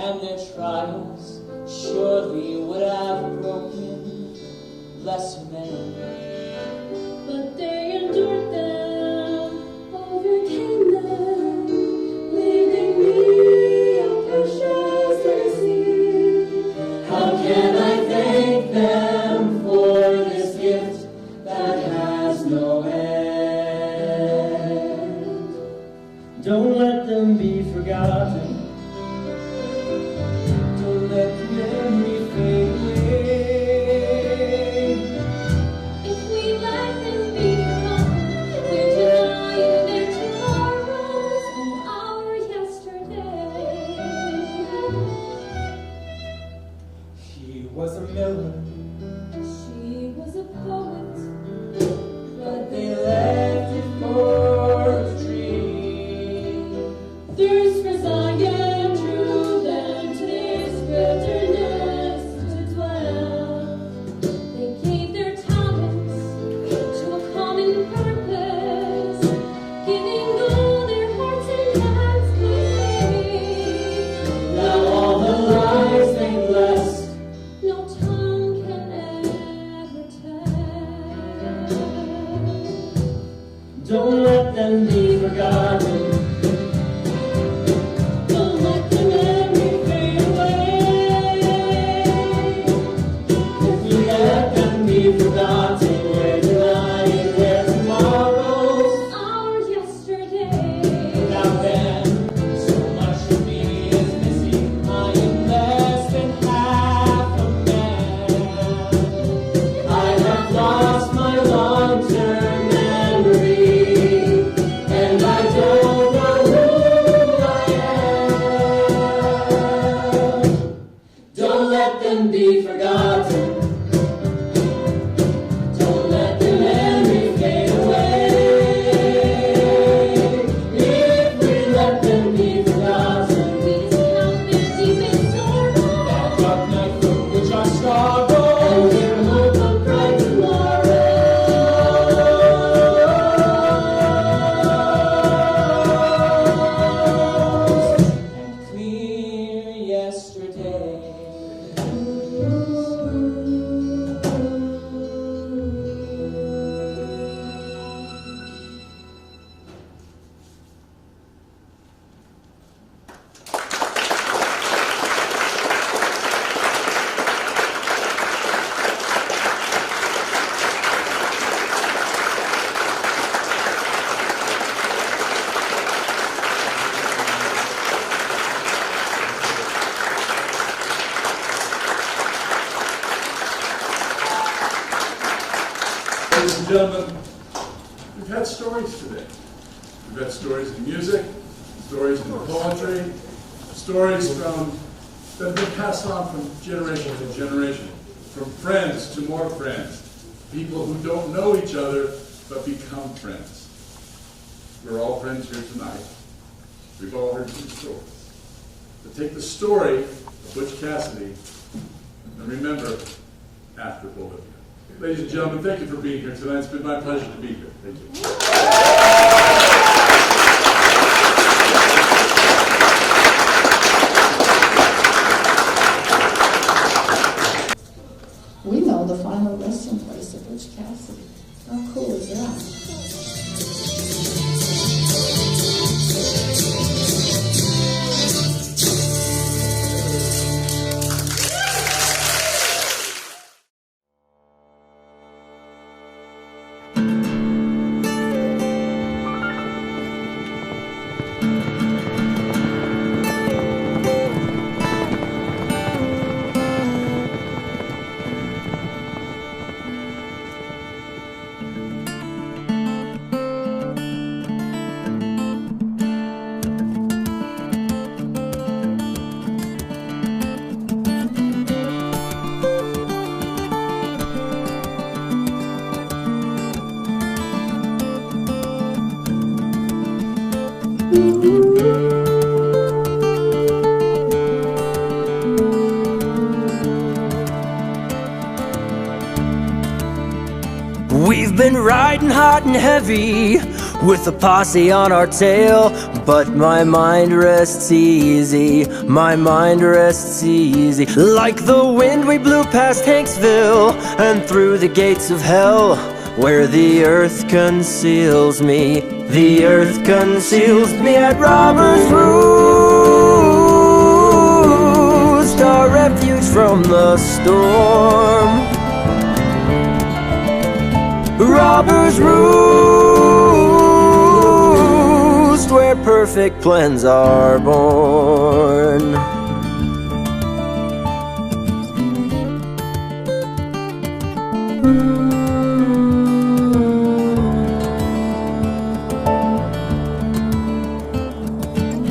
and their trials surely would have broken less men. But they endured them, overcame them, leaving me a precious legacy. How can I thank them for this gift that has no end? Don't let them be forgotten. Don't let the memory fade away. If we let them be forgotten, we're denying their tomorrows and our yesterday. He was a miller, She was a poet, but they left it for a dream. thirst for Zion drew them to this wilderness to dwell. They gave their talents to a common purpose, giving all their hearts and hands gave. Now all the lives they blessed, No tongue can ever tell. don't let them be forgotten. Don't let the memory fade away. If we let them be forgotten, we're denying their tomorrows. Our yesterday. Without them, so much of me is missing. I am less than half a man. I have lost my long-term memory, and I don't know who I am. Don't let them be forgotten. Don't let the memory fade away. If we let them be forgotten, We discount their deepest sorrow. that dark night from which I struggle, and their hope of bright tomorrows and clear yesterday. Ladies and gentlemen, we've had stories today. We've had stories in music, stories in poetry, stories that have been passed on from generation to generation, from friends to more friends, people who don't know each other but become friends. We're all friends here tonight. We've all heard some stories. But take the story of Butch Cassidy and remember after Bolvia. Ladies and gentlemen, thank you for being here tonight. It's been my pleasure to be here. Thank you. We know the final resting place of Butch Cassidy. How cool is that? We've been riding hot and heavy, with a posse on our tail. But my mind rests easy, my mind rests easy. Like the wind we blew past Hanksville and through the gates of hell, where the earth conceals me, the earth conceals me. At Robbers Roost, our refuge from the storm. Robbers Roost, where perfect plans are born.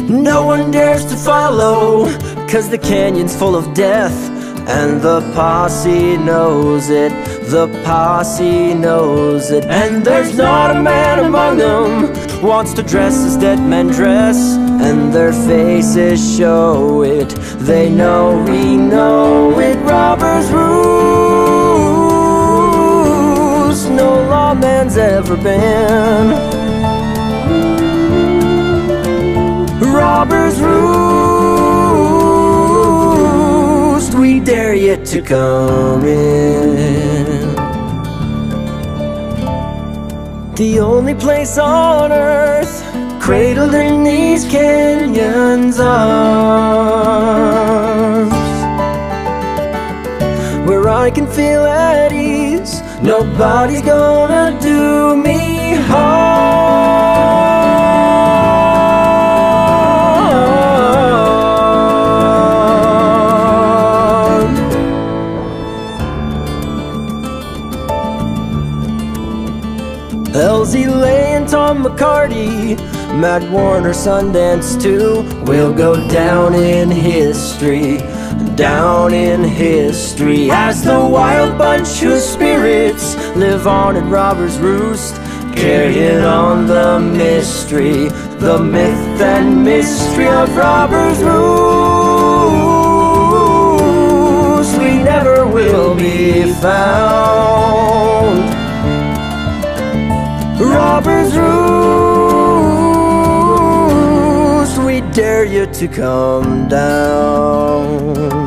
No one dares to follow, 'cause the canyon's full of death, and the posse knows it, the posse knows it. And there's not a man among them wants to dress as dead men dress, and their faces show it, they know we know it. Robbers Roost, no lawman's ever been. Robbers Roost, we dare you to come in. The only place on earth cradled in these canyons' arms, where I can feel at ease, nobody's gonna do me harm. Elsie Lay and Tom McCarty, Matt Warner, Sundance 2 will go down in history, down in history, as the wild bunch whose spirits live on at Robbers Roost, carrying on the mystery, the myth and mystery of Robbers Roost. We never will be found. Robbers Roost, we dare you to come down.